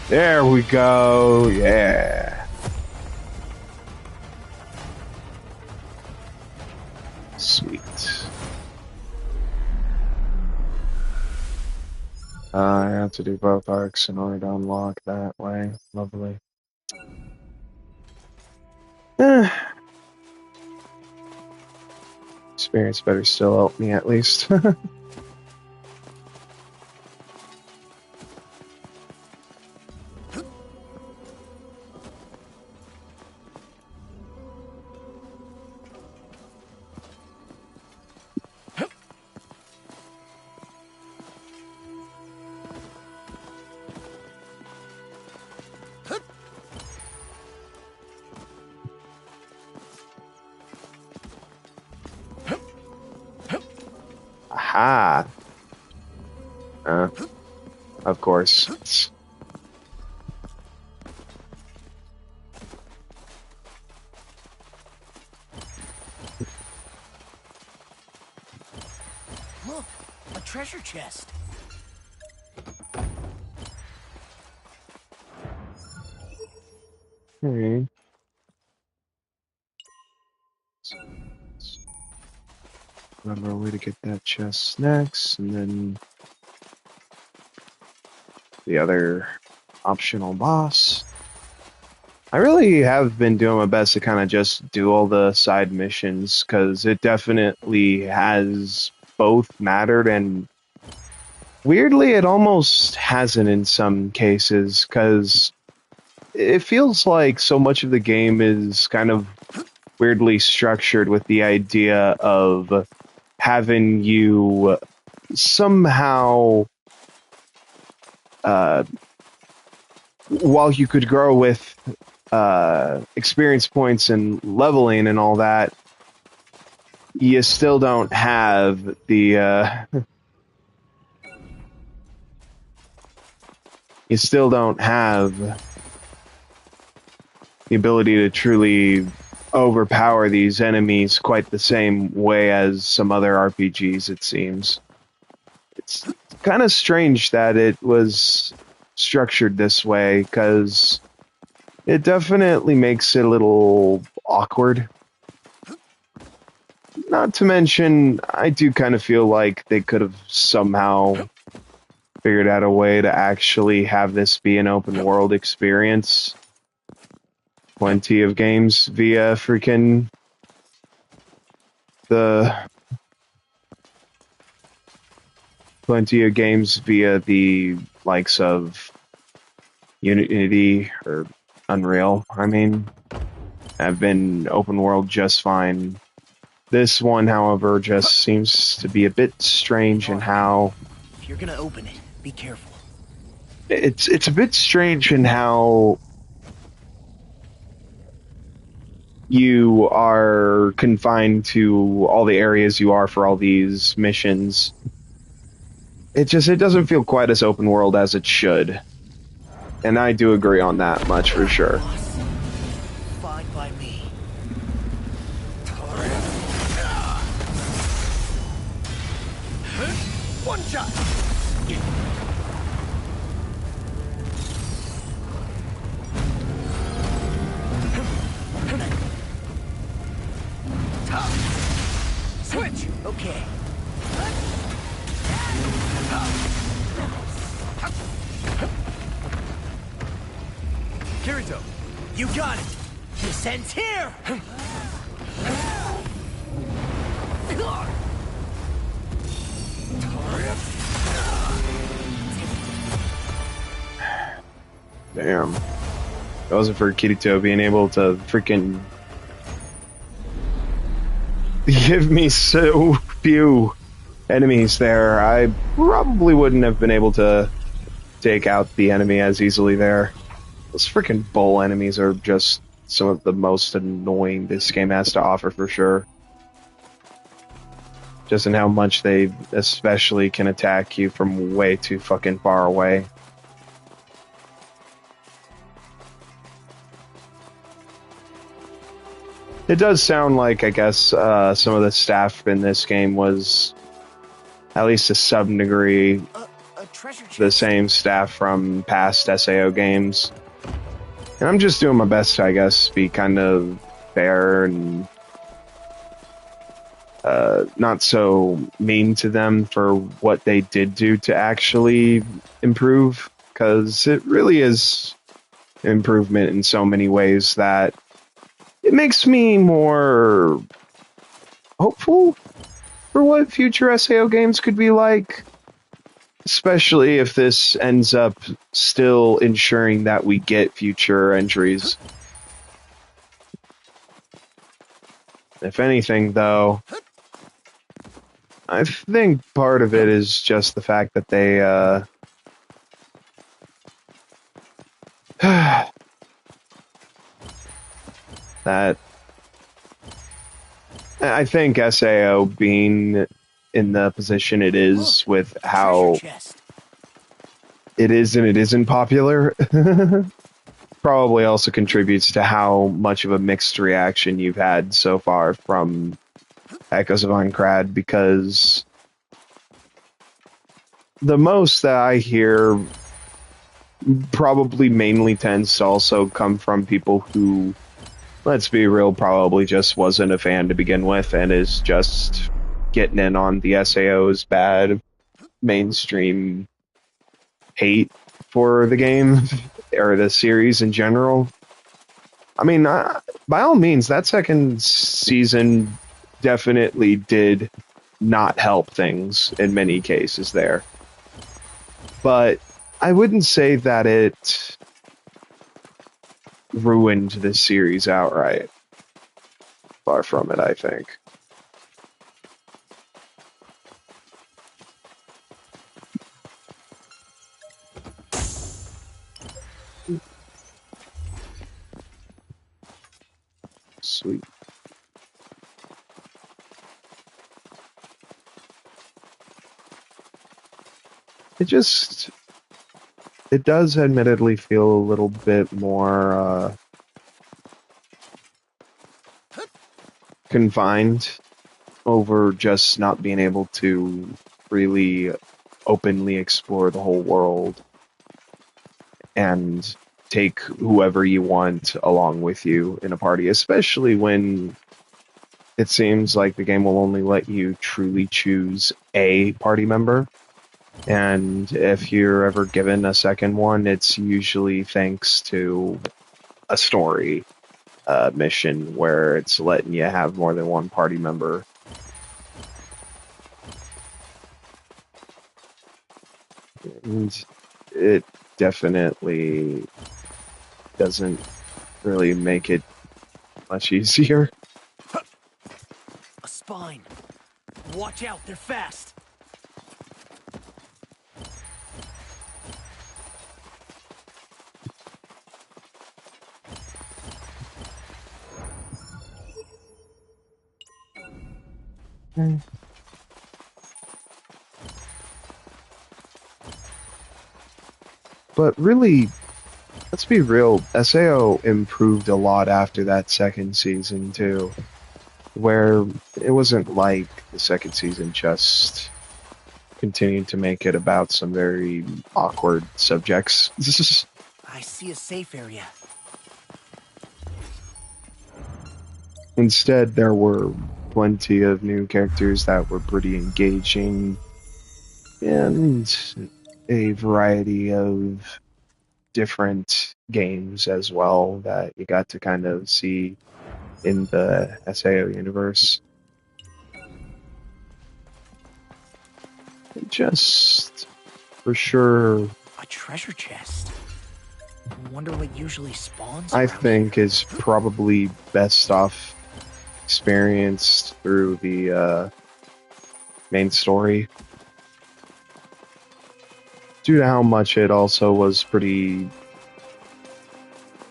[SPEAKER 1] There we go. Yeah. Sweet. I have to do both arcs in order to unlock that way. Lovely. Experience better still help me at least. Aha! Of course.
[SPEAKER 2] Look, a treasure chest.
[SPEAKER 1] Okay. Remember a way to get that chest next, and then the other optional boss. I really have been doing my best to kind of just do all the side missions, because it definitely has both mattered, and weirdly it almost hasn't in some cases, because it feels like so much of the game is kind of weirdly structured with the idea of having you somehow, while you could grow with experience points and leveling and all that, you still don't have the you still don't have the ability to truly overpower these enemies quite the same way as some other RPGs, it seems. It's kind of strange that it was structured this way, because it definitely makes it a little awkward. Not to mention, I do kind of feel like they could have somehow figured out a way to actually have this be an open world experience. Plenty of games via freaking plenty of games via the likes of Unity or Unreal, I mean, have been open world just fine. This one, however, just seems to be a bit strange in how...
[SPEAKER 2] If you're gonna open it, be careful.
[SPEAKER 1] It's a bit strange in how you are confined to all the areas you are for all these missions. It doesn't feel quite as open world as it should. And I do agree on that much for sure.
[SPEAKER 2] Fine by me. One shot. Switch. Okay.
[SPEAKER 3] Kirito,
[SPEAKER 2] You got it. This ends here.
[SPEAKER 1] Damn. If it wasn't for Kirito being able to freaking give me so few enemies there, I probably wouldn't have been able to take out the enemy as easily there. Those freaking bull enemies are just some of the most annoying this game has to offer for sure. Just in how much they especially can attack you from way too fucking far away. It does sound like, I guess, some of the staff in this game was, at least to some degree, the same staff from past SAO games. And I'm just doing my best to, I guess, be kind of fair and not so mean to them for what they did do to actually improve, because it really is improvement in so many ways that it makes me more hopeful for what future SAO games could be like, especially if this ends up still ensuring that we get future entries. If anything, though, I think part of it is just the fact that they, that I think SAO being in the position it is with how it is and it isn't popular probably also contributes to how much of a mixed reaction you've had so far from Echoes of Aincrad, because the most that I hear probably mainly tends to also come from people who, let's be real, probably just wasn't a fan to begin with and is just getting in on the SAO's bad mainstream hate for the game or the series in general. I mean, by all means, that second season definitely did not help things in many cases there. But I wouldn't say that it ruined the series outright. Far from it, I think. Sweet. It does admittedly feel a little bit more confined over just not being able to really openly explore the whole world and take whoever you want along with you in a party, especially when it seems like the game will only let you truly choose a party member. And if you're ever given a second one, it's usually thanks to a story mission where it's letting you have more than one party member. And it definitely doesn't really make it much easier.
[SPEAKER 2] A spine. Watch out, they're fast.
[SPEAKER 1] But really, let's be real, SAO improved a lot after that second season too, where it wasn't like the second season just continued to make it about some very awkward subjects.
[SPEAKER 2] I see a safe area.
[SPEAKER 1] Instead, there were plenty of new characters that were pretty engaging, and a variety of different games as well that you got to kind of see in the SAO universe. Just for sure.
[SPEAKER 2] A treasure chest. Wonder what usually spawns.
[SPEAKER 1] I think is probably best off experienced through the main story. Due to how much it also was pretty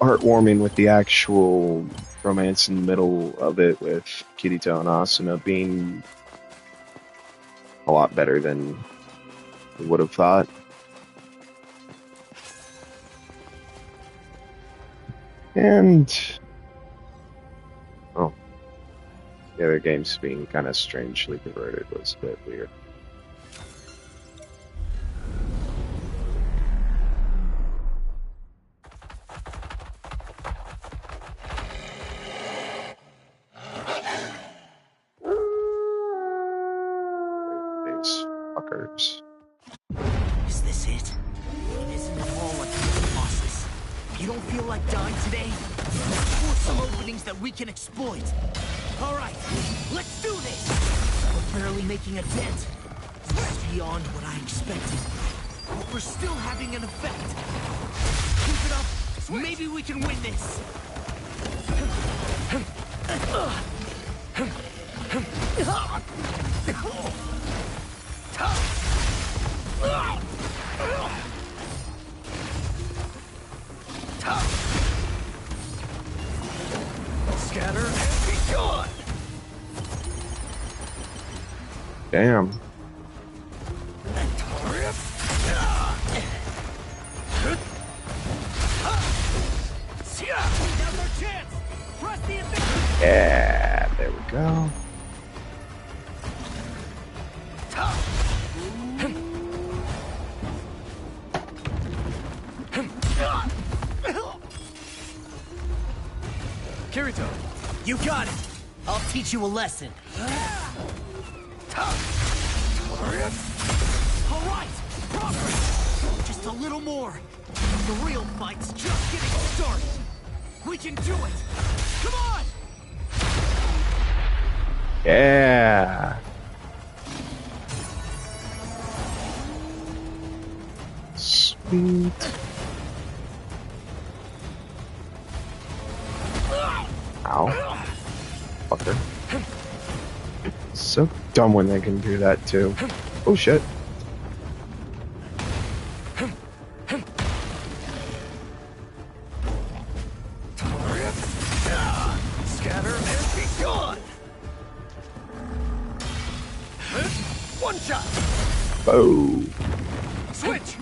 [SPEAKER 1] heartwarming with the actual romance in the middle of it with Kirito and Asuna being a lot better than we would have thought. And oh, the other games being kind of strangely converted was a bit weird. These fuckers.
[SPEAKER 2] Is this it? Isn't it all like the bosses? You don't feel like dying today? Force some openings that we can exploit. All right, let's do this. We're barely making a dent. This is beyond what I expected. But we're still having an effect. Keep it up. Maybe we can win this. Scatter and be gone.
[SPEAKER 1] Damn. Yeah, there we go.
[SPEAKER 2] Kirito, you got it. I'll teach you a lesson. All right, progress. Just a little more. The real fight's just getting started. We can do it. Come on.
[SPEAKER 1] Yeah. Sweet. Ow. Fucker. So dumb when they can do that too. Oh shit.
[SPEAKER 2] Scatter and be gone. One shot.
[SPEAKER 1] Oh.
[SPEAKER 2] Switch.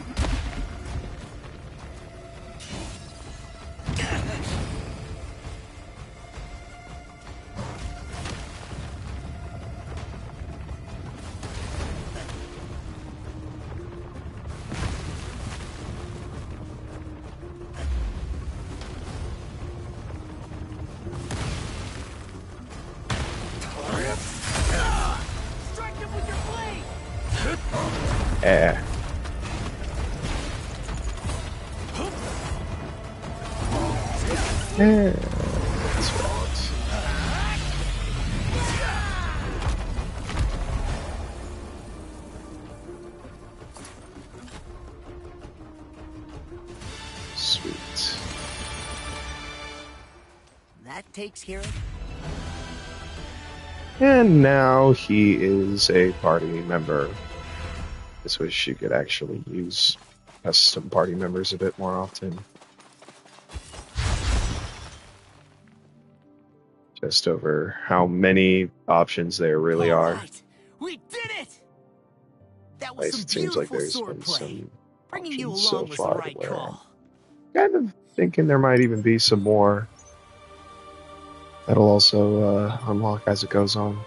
[SPEAKER 1] Yeah. Yeah. That's right. Sweet.
[SPEAKER 2] That takes care of it.
[SPEAKER 1] And now he is a party member. This wish she could actually use custom party members a bit more often. Just over how many options there really
[SPEAKER 2] All
[SPEAKER 1] are.
[SPEAKER 2] right. We did it. That
[SPEAKER 1] At
[SPEAKER 2] was
[SPEAKER 1] least
[SPEAKER 2] some
[SPEAKER 1] it seems like
[SPEAKER 2] beautiful
[SPEAKER 1] there's
[SPEAKER 2] sword
[SPEAKER 1] been
[SPEAKER 2] play.
[SPEAKER 1] some
[SPEAKER 2] Bringing you
[SPEAKER 1] options
[SPEAKER 2] along
[SPEAKER 1] so
[SPEAKER 2] was the
[SPEAKER 1] far
[SPEAKER 2] right
[SPEAKER 1] where
[SPEAKER 2] call.
[SPEAKER 1] I'm kind of thinking there might even be some more that'll also unlock as it goes on.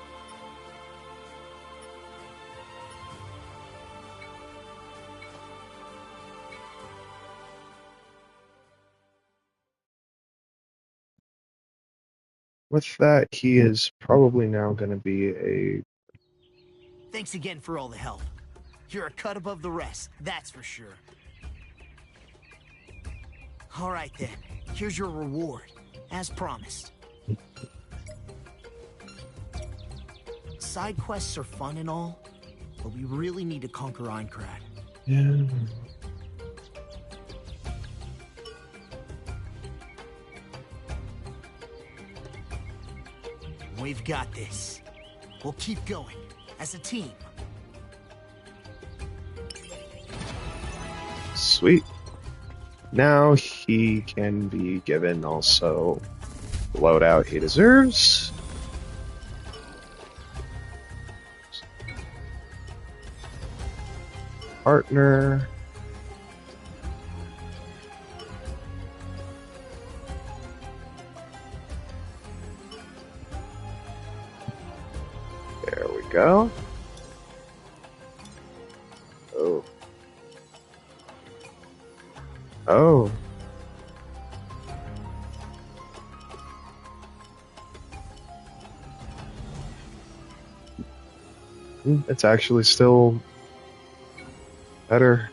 [SPEAKER 1] With that, he is probably now going to be a...
[SPEAKER 2] Thanks again for all the help. You're a cut above the rest, that's for sure. All right then, here's your reward, as promised. Side quests are fun and all, but we really need to conquer Aincrad.
[SPEAKER 1] Yeah.
[SPEAKER 2] We've got this. We'll keep going, as a team.
[SPEAKER 1] Sweet. Now he can be given also the loadout he deserves. Partner. There we go. Oh. Oh. It's actually still better.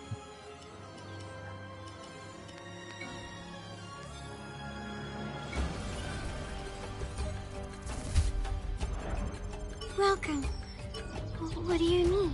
[SPEAKER 5] Welcome. What do you need?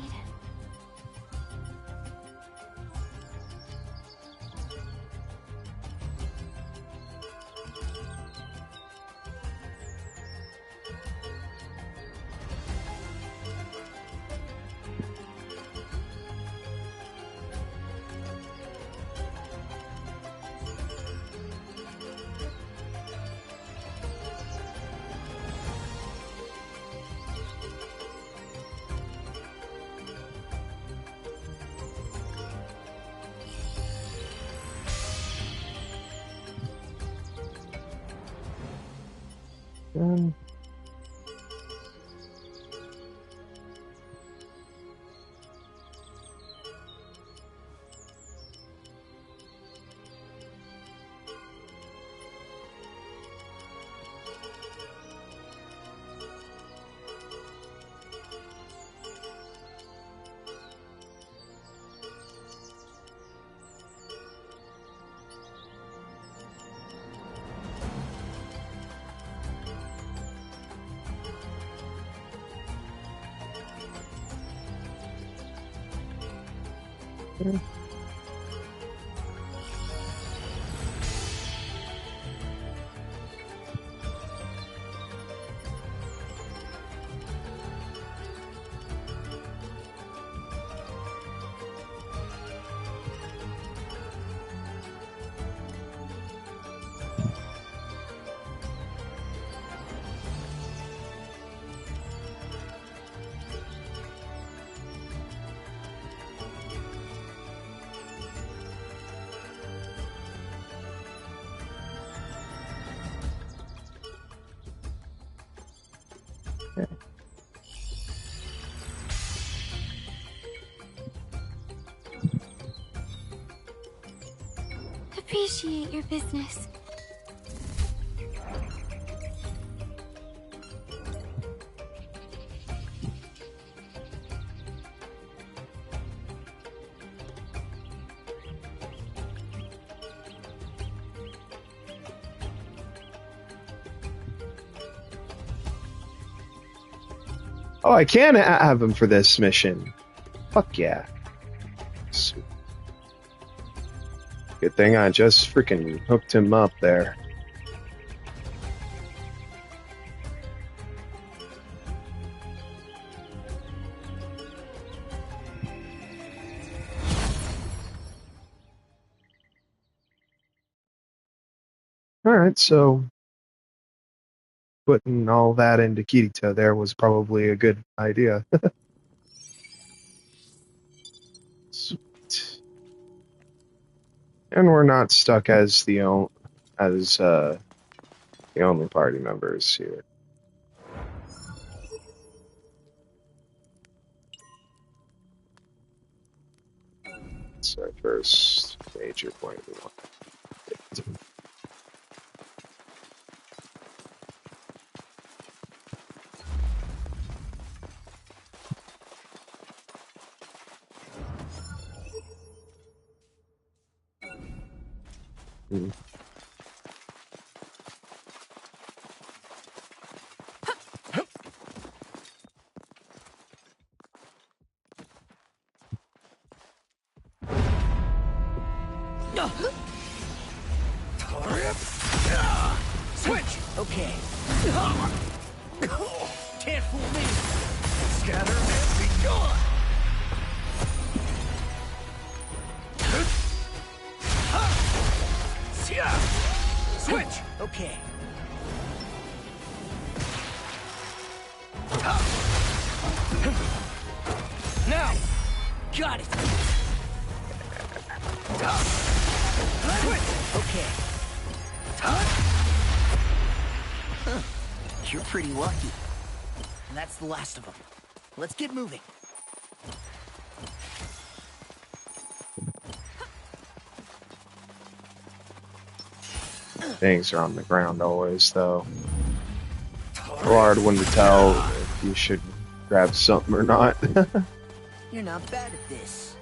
[SPEAKER 5] Appreciate your business.
[SPEAKER 1] Oh, I can have him for this mission. Fuck yeah. Sweet. Good thing I just freaking hooked him up there. Alright, so putting all that into Kirito there was probably a good idea. Sweet. And we're not stuck as the only party members here. It's our first major point we want to get to.
[SPEAKER 2] Switch! Okay. Can't fool me. Scatter and be gone. Switch. Okay. Now. Got it. Switch. Okay. You're pretty lucky. And that's the last of them. Let's get moving.
[SPEAKER 1] Things are on the ground always, though. A hard one to tell if you should grab something or not.
[SPEAKER 2] You're not bad at this.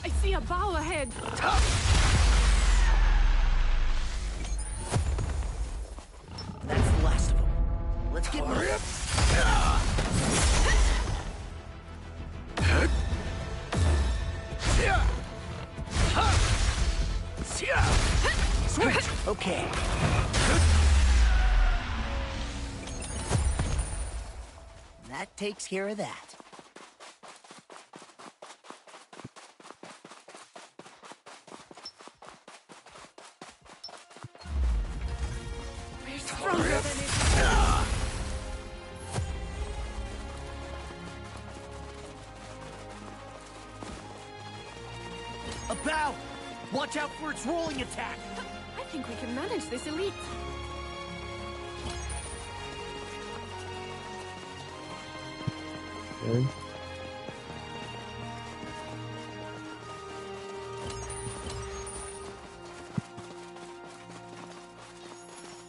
[SPEAKER 4] I see a bow ahead.
[SPEAKER 2] That's the last of them. Let's get moving. Switch. Okay. That takes care of that.
[SPEAKER 4] We're stronger than it.
[SPEAKER 2] A bow! Watch out for its rolling attack!
[SPEAKER 4] I think we can manage this, Elite.
[SPEAKER 1] Okay.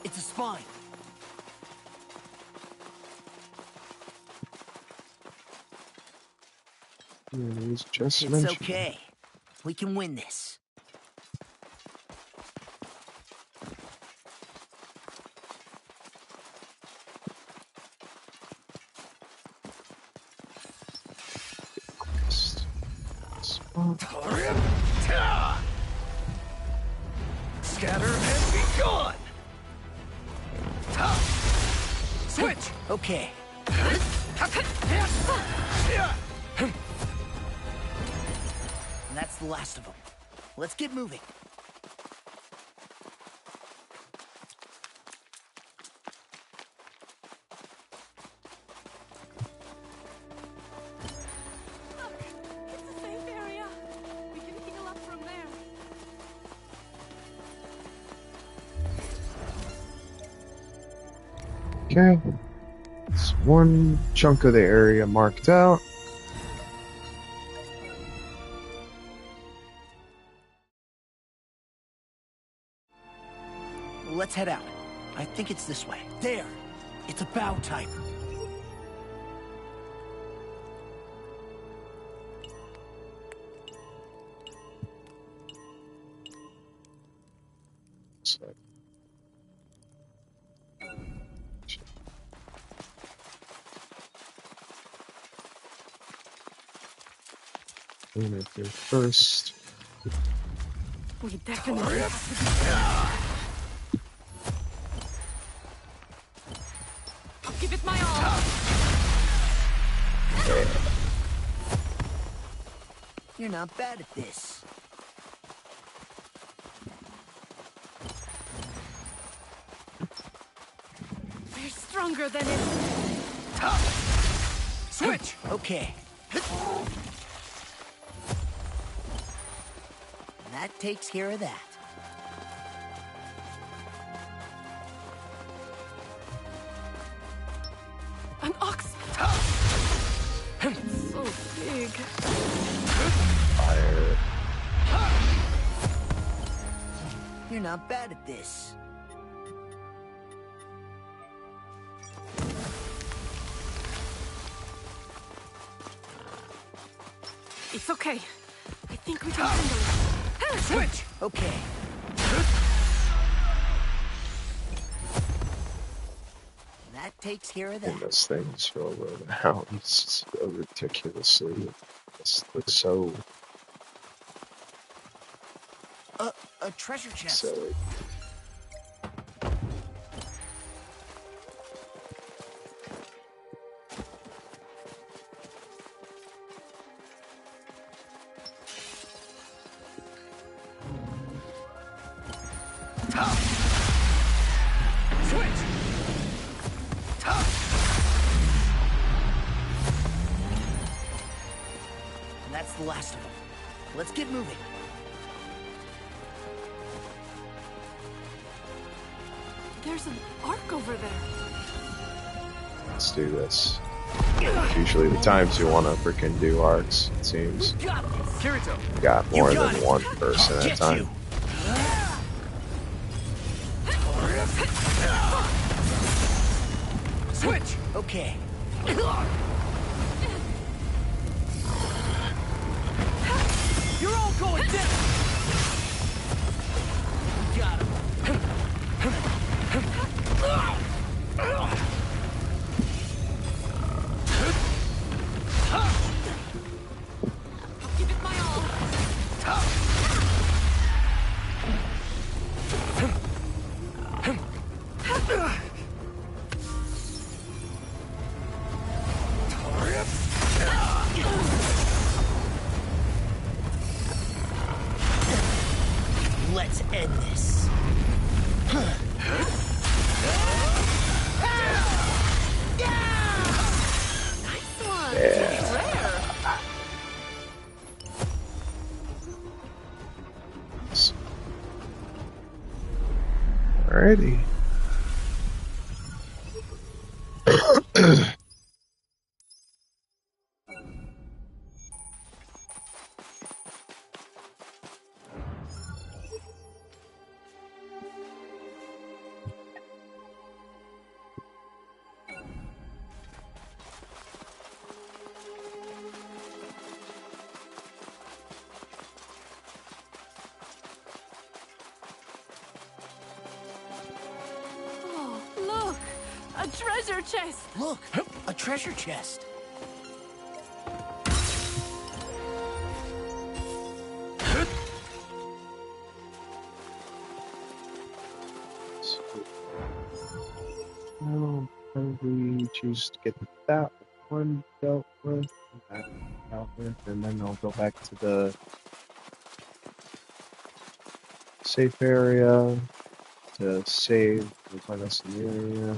[SPEAKER 2] It's a spine.
[SPEAKER 1] It was just
[SPEAKER 2] It's
[SPEAKER 1] mentioned.
[SPEAKER 2] okay. We can win this. Scatter and be gone! Switch! Okay. And that's the last of them. Let's get moving.
[SPEAKER 4] Look, it's a safe area. We can heal up from there.
[SPEAKER 1] Okay. It's one chunk of the area marked out.
[SPEAKER 2] Let's head out. I think it's this way. There! It's a bow type.
[SPEAKER 1] I'm gonna do first.
[SPEAKER 4] We definitely have to be. I'll give it my all.
[SPEAKER 2] You're not bad at this.
[SPEAKER 4] We're stronger than it.
[SPEAKER 2] Switch! Okay. That takes care of that.
[SPEAKER 4] An ox. It's so big.
[SPEAKER 1] Fire.
[SPEAKER 2] You're not bad at this.
[SPEAKER 4] It's okay. I think we can handle it.
[SPEAKER 2] Switch! Okay. That that takes care of
[SPEAKER 1] And
[SPEAKER 2] that.
[SPEAKER 1] those things roll around so ridiculously. It looks so
[SPEAKER 2] A treasure chest.
[SPEAKER 1] silly.
[SPEAKER 2] And that's the last of them. Let's get moving.
[SPEAKER 4] There's an arc over there.
[SPEAKER 1] Let's do this. Usually the times you want to freaking do arcs, it seems.
[SPEAKER 2] Kirito,
[SPEAKER 1] You got more
[SPEAKER 2] got
[SPEAKER 1] than
[SPEAKER 2] it.
[SPEAKER 1] one person at a
[SPEAKER 2] Get
[SPEAKER 1] time.
[SPEAKER 2] you. Switch. Okay. You're all going down. Got him.
[SPEAKER 4] Give it my all.
[SPEAKER 2] Let's end this.
[SPEAKER 4] Nice one.
[SPEAKER 1] Yeah.
[SPEAKER 4] Rare.
[SPEAKER 1] Alrighty.
[SPEAKER 4] Oh, look! A treasure chest!
[SPEAKER 2] Look, a treasure chest.
[SPEAKER 1] Well, probably choose to get that one dealt with, and that one dealt with, and then I'll go back to the safe area to save the clandestine area.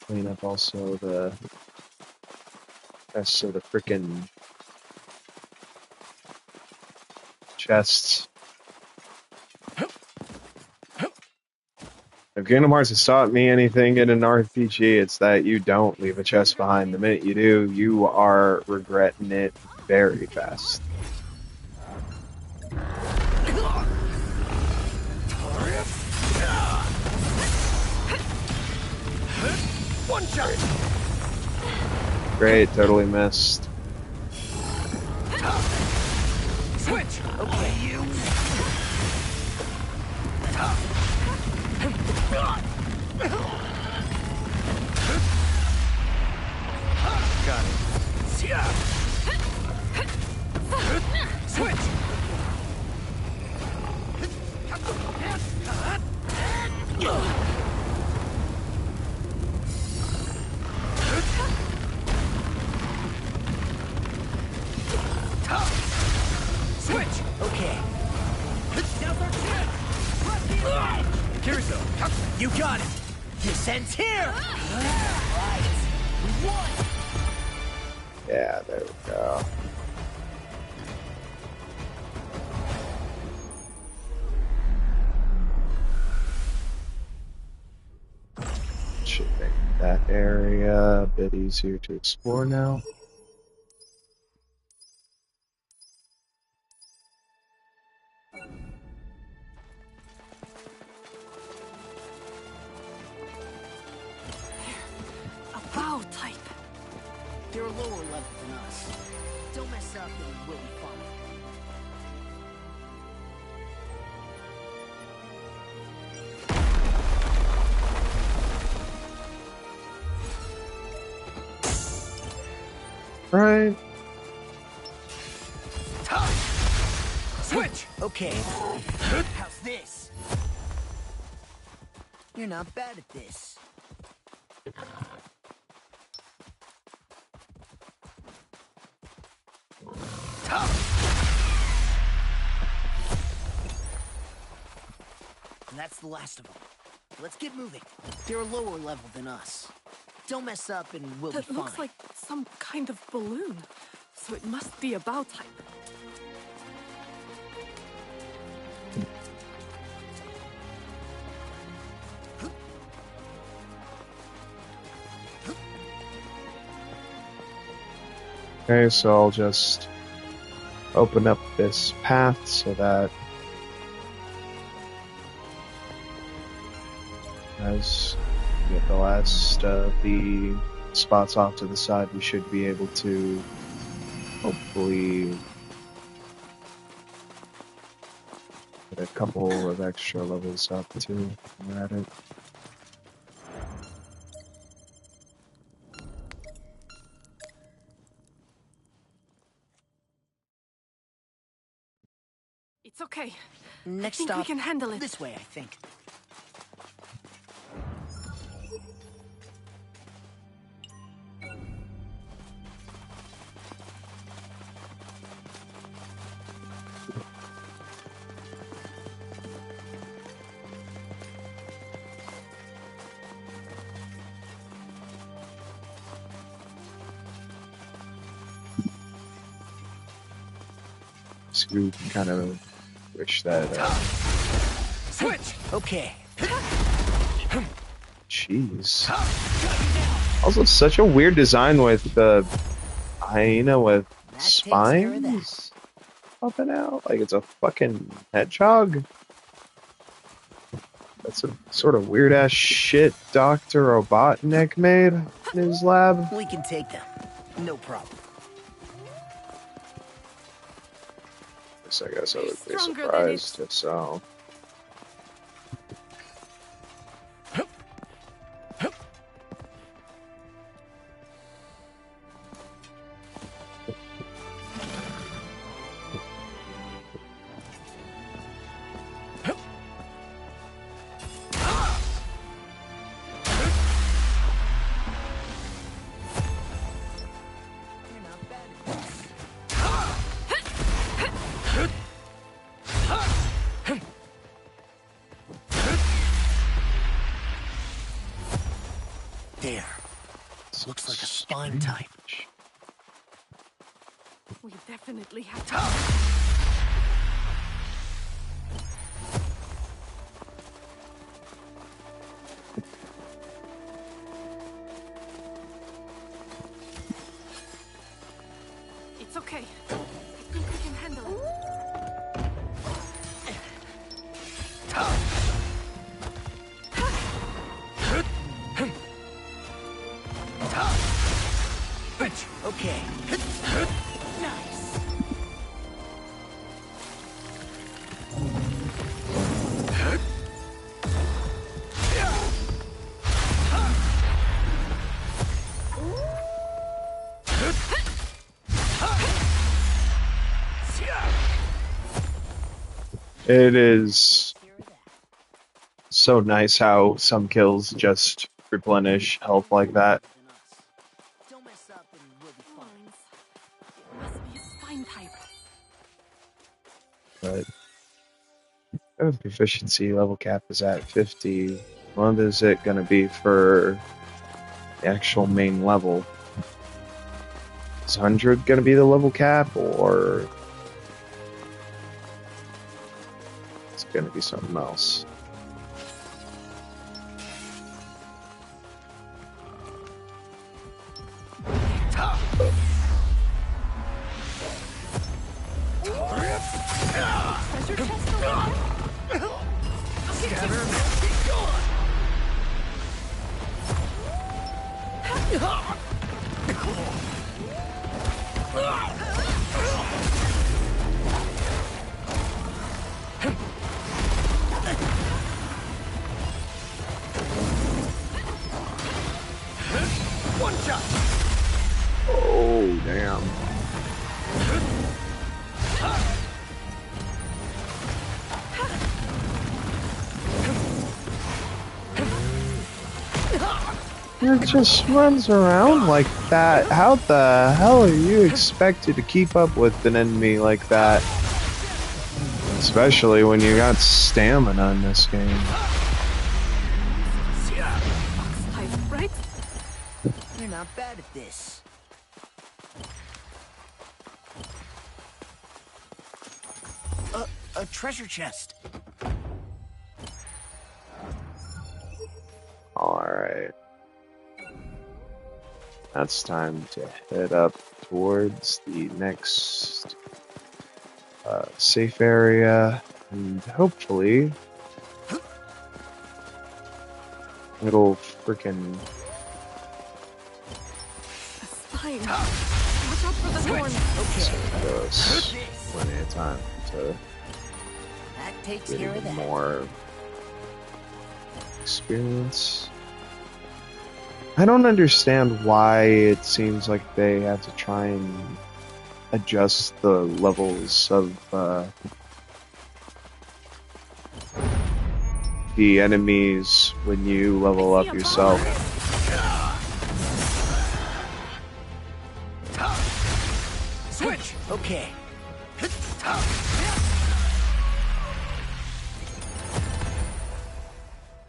[SPEAKER 1] Clean up also the rest of the frickin' chests. If Kingdom Hearts has taught me anything in an RPG, it's that you don't leave a chest behind. The minute you do, you are regretting it very fast.
[SPEAKER 2] One shot.
[SPEAKER 1] Great, totally missed.
[SPEAKER 2] Switch. Okay, you. Got it. Switch. Switch. Okay. Now's our chance. Kirito, you got it. Descent's here. Right. We won.
[SPEAKER 1] Yeah, there we go. Should make that area a bit easier to explore now.
[SPEAKER 4] A bow type.
[SPEAKER 2] They're lower level than us. Don't mess up and we'll be fine.
[SPEAKER 1] Right.
[SPEAKER 2] Switch! Okay. How's this? You're not bad at this. And that's the last of them. Let's get moving. They're a lower level than us. Don't mess up and we'll be fine.
[SPEAKER 7] That looks like some kind of balloon, so it must be a bow type.
[SPEAKER 1] Okay, so I'll just open up this path so that as we get the last of the spots off to the side, we should be able to hopefully get a couple of extra levels up too while we're at it.
[SPEAKER 7] It's okay.
[SPEAKER 2] Next
[SPEAKER 7] I think
[SPEAKER 2] stop,
[SPEAKER 7] we can handle it.
[SPEAKER 2] This way, I think.
[SPEAKER 1] So kind of wish that.
[SPEAKER 2] Switch. Okay.
[SPEAKER 1] Jeez. Also, such a weird design with the hyena with
[SPEAKER 2] That takes care of that.
[SPEAKER 1] spines popping out. Like it's a fucking hedgehog. That's a sort of weird ass shit Dr. Robotnik made in his lab.
[SPEAKER 2] We can take them. No problem.
[SPEAKER 1] I guess I would be
[SPEAKER 7] Stronger than
[SPEAKER 1] surprised if so.
[SPEAKER 2] There. Looks like a spine type.
[SPEAKER 7] We definitely have to. It's okay. I think we can handle it.
[SPEAKER 2] Okay. Nice.
[SPEAKER 1] It is so nice how some kills just replenish health like that.
[SPEAKER 2] Don't mess up and we'll be fine.
[SPEAKER 7] Horns. It must be a spine type.
[SPEAKER 1] But proficiency level cap is at 50. What is it going to be for the actual main level? Is 100 going to be the level cap, or it's going to be something else?
[SPEAKER 7] Treasure chest over
[SPEAKER 2] One shot.
[SPEAKER 1] Oh. Oh, damn. It just runs around like that. How the hell are you expected to keep up with an enemy like that? Especially when you got stamina in this game.
[SPEAKER 7] Right?
[SPEAKER 2] You're not bad at this. A treasure chest.
[SPEAKER 1] Alright. That's time to head up towards the next safe area, and hopefully it'll freaking
[SPEAKER 7] A spine. Watch out for the thorn.
[SPEAKER 1] give us plenty of time to
[SPEAKER 2] That takes
[SPEAKER 1] get
[SPEAKER 2] care of
[SPEAKER 1] even
[SPEAKER 2] that.
[SPEAKER 1] more experience. I don't understand why it seems like they have to try and adjust the levels of the enemies when you level up yourself.
[SPEAKER 2] Switch. Okay.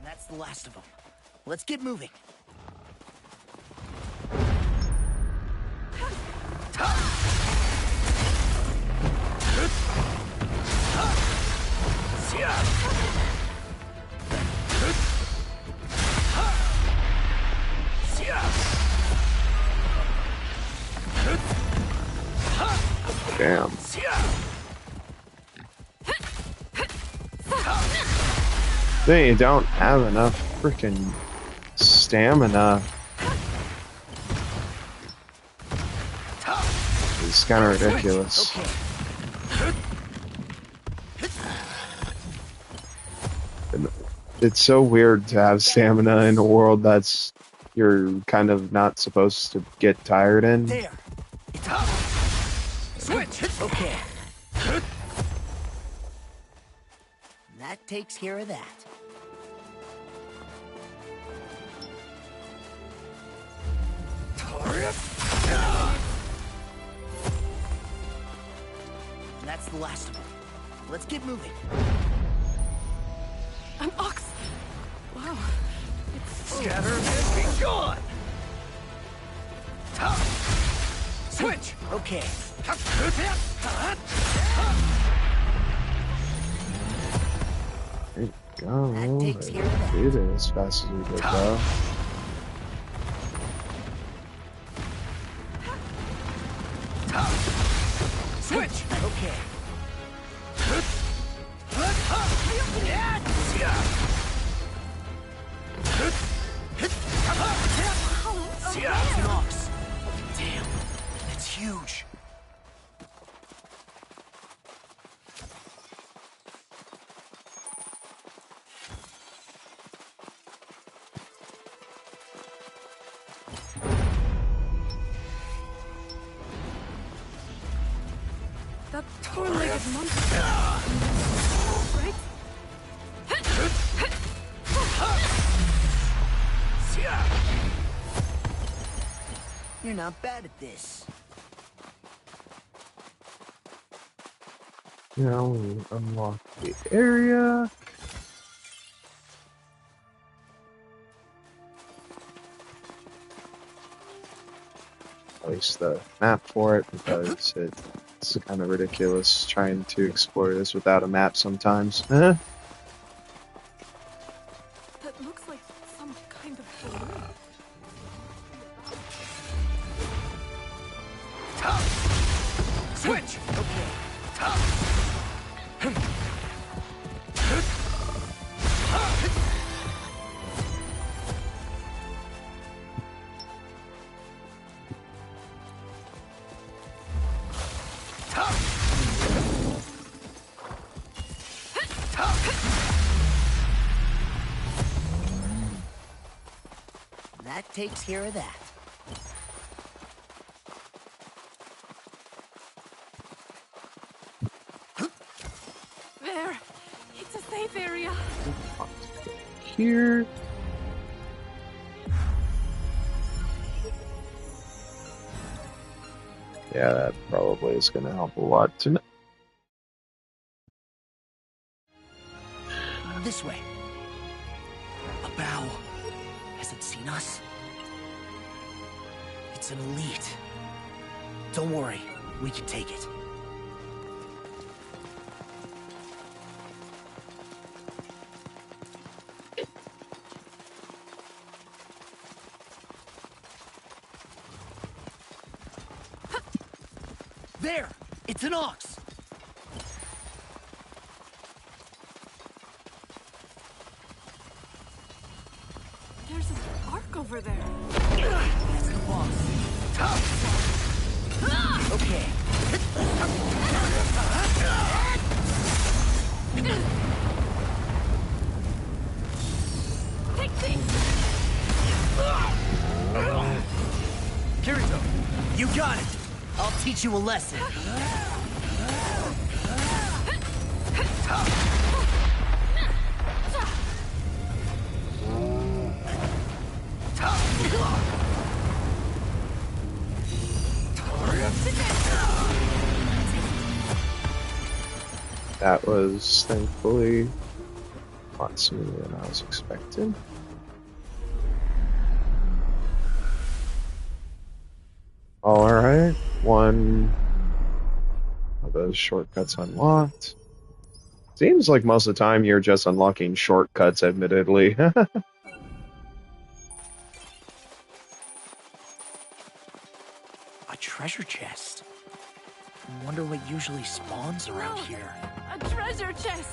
[SPEAKER 2] That's the last of them. Let's get moving.
[SPEAKER 1] Damn. Then you don't have enough freaking stamina. It's kind of ridiculous. And it's so weird to have stamina in a world that's you're kind of not supposed to get tired in.
[SPEAKER 2] There. Switch. Okay. That takes care of that. That's the last of them. Let's get moving.
[SPEAKER 7] An ox. Wow. It's
[SPEAKER 2] Scatter and be gone. Switch. Okay.
[SPEAKER 1] There you go.
[SPEAKER 2] That takes care of that.
[SPEAKER 1] Did it as fast as we did, though.
[SPEAKER 2] Switch. Okay. It's an ox. Damn, it's huge.
[SPEAKER 7] that four-legged monster. Right?
[SPEAKER 2] You're not bad at this.
[SPEAKER 1] Now we unlock the area. Place the map for it because it's kind of ridiculous trying to explore this without a map sometimes.
[SPEAKER 7] That looks like some kind of balloon.
[SPEAKER 2] Switch. Okay. That takes care of that.
[SPEAKER 1] here. Yeah, that probably is going to help a lot to know.
[SPEAKER 2] This way. A bow. Has it seen us? It's an elite. Don't worry, we can take it. There! It's an ox!
[SPEAKER 7] There's an ark over there.
[SPEAKER 2] That's the boss. Okay.
[SPEAKER 7] Take these!
[SPEAKER 2] Kirito, you got it! I'll teach you a lesson.
[SPEAKER 1] That was thankfully a lot smoother than I was expecting. Alright, one of those shortcuts unlocked. Seems like most of the time you're just unlocking shortcuts, admittedly.
[SPEAKER 2] A treasure chest. I wonder what usually spawns around here.
[SPEAKER 7] A treasure chest!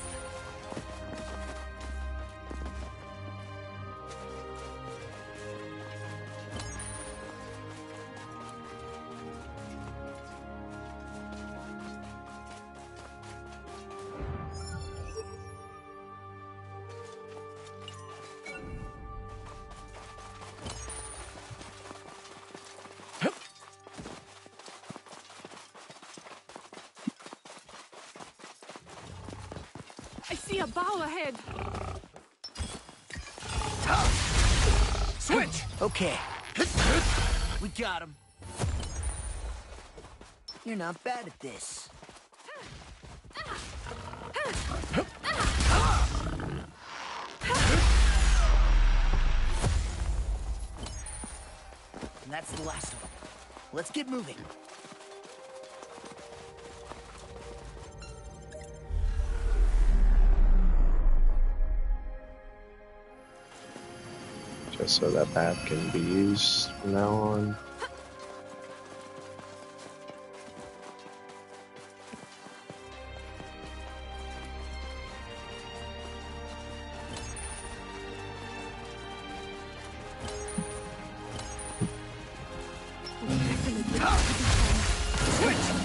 [SPEAKER 7] I see a bow ahead.
[SPEAKER 2] Switch! Okay. We got him. You're not bad at this. And that's the last of them. Let's get moving.
[SPEAKER 1] Just so that path can be used from now on.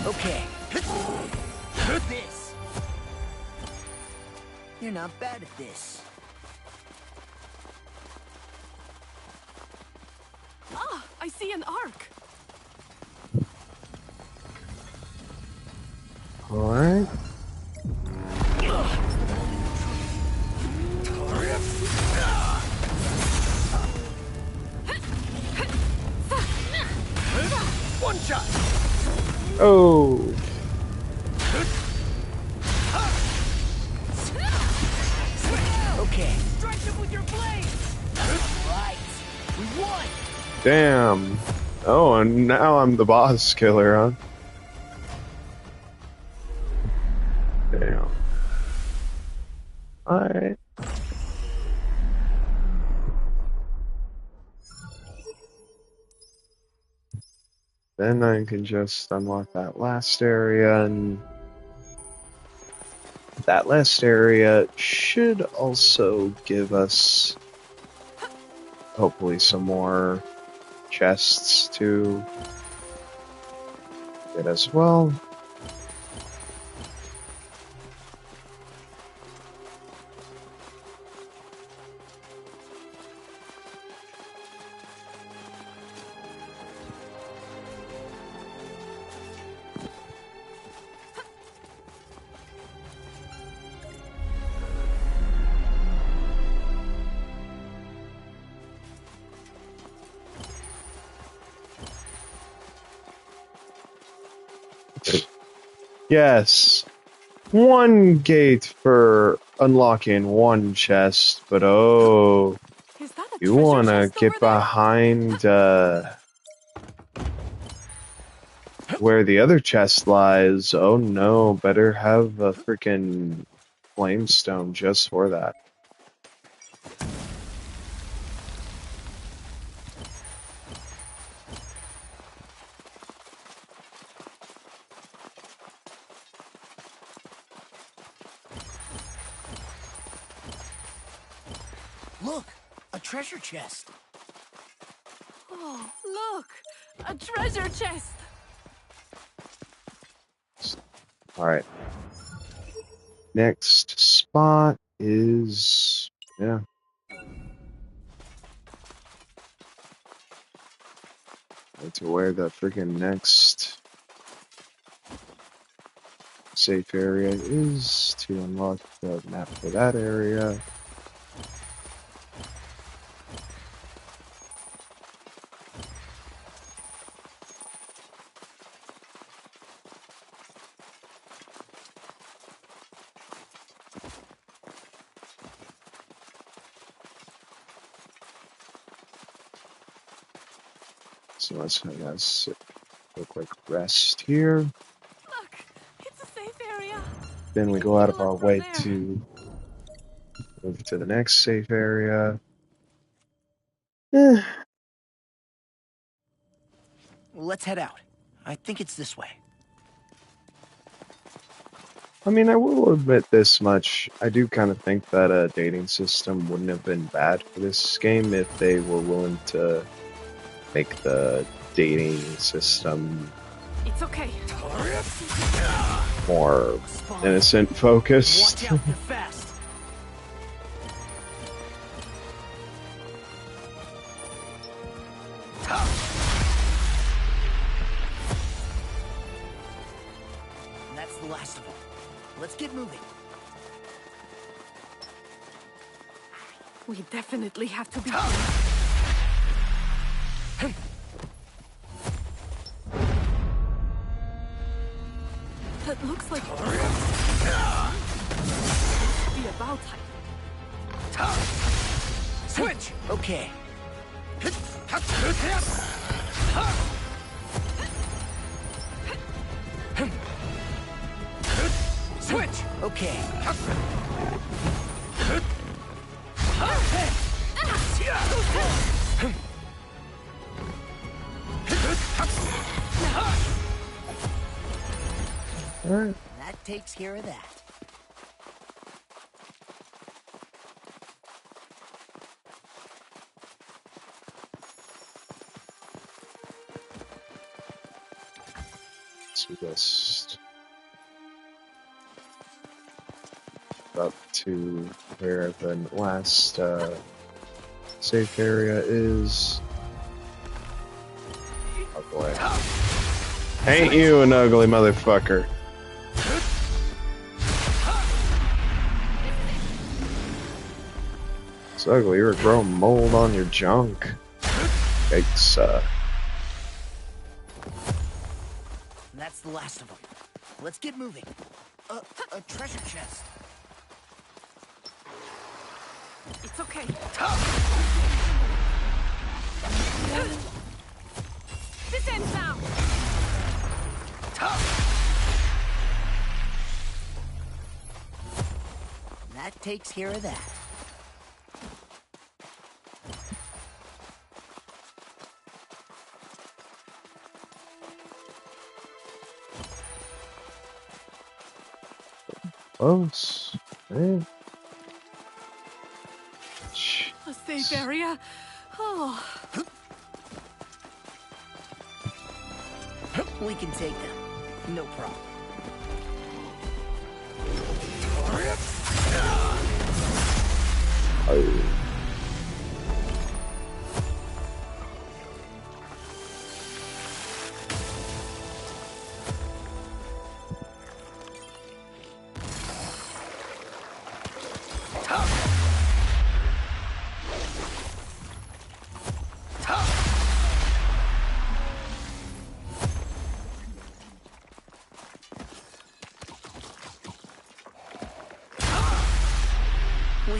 [SPEAKER 2] Okay. This. You're not bad at this.
[SPEAKER 7] Ah, I see an ark.
[SPEAKER 1] Alright.
[SPEAKER 2] One shot.
[SPEAKER 1] Oh.
[SPEAKER 2] Okay.
[SPEAKER 7] Strike him with your blade!
[SPEAKER 2] Right. We won.
[SPEAKER 1] Damn. Oh, and now I'm the boss killer, huh? Damn. Alright. Then I can just unlock that last area, and that last area should also give us hopefully some more chests to get as well. Yes. One gate for unlocking one chest, but oh,
[SPEAKER 7] Is that a
[SPEAKER 1] you
[SPEAKER 7] treasure
[SPEAKER 1] wanna
[SPEAKER 7] chest over
[SPEAKER 1] get
[SPEAKER 7] there?
[SPEAKER 1] behind, where the other chest lies. Oh no, better have a freaking flamestone just for that.
[SPEAKER 2] Look, a treasure chest.
[SPEAKER 7] Oh, look! A treasure chest!
[SPEAKER 1] Alright. Next spot is, yeah. To where the freaking next safe area is to unlock the map for that area. So let's have a quick rest here.
[SPEAKER 7] Look! It's a safe area!
[SPEAKER 1] Then we
[SPEAKER 7] can
[SPEAKER 1] go out of
[SPEAKER 7] heal
[SPEAKER 1] our
[SPEAKER 7] up from
[SPEAKER 1] way
[SPEAKER 7] there.
[SPEAKER 1] to move to the next safe area. Eh,
[SPEAKER 2] Let's head out. I think it's this way.
[SPEAKER 1] I mean, I will admit this much. I do kind of think that a dating system wouldn't have been bad for this game if they were willing to make the dating system
[SPEAKER 7] It's okay.
[SPEAKER 1] more innocent focused.
[SPEAKER 2] Watch out, they're fast. And that's the last of them. Let's get moving.
[SPEAKER 7] We definitely have to be. That looks like the about time.
[SPEAKER 2] Switch! Okay. Switch! Okay.
[SPEAKER 1] Alright.
[SPEAKER 2] That takes care of that.
[SPEAKER 1] So just up to where the last safe area is. Oh boy. Ain't you an ugly motherfucker? It's ugly, you're growing mold on your junk. Yikes,
[SPEAKER 2] And that's the last of them. Let's get moving. A treasure chest.
[SPEAKER 7] It's okay. This ends now.
[SPEAKER 2] That takes care of that.
[SPEAKER 1] close. Man.
[SPEAKER 7] A safe area. Oh.
[SPEAKER 2] We can take them. No problem.
[SPEAKER 1] Oh.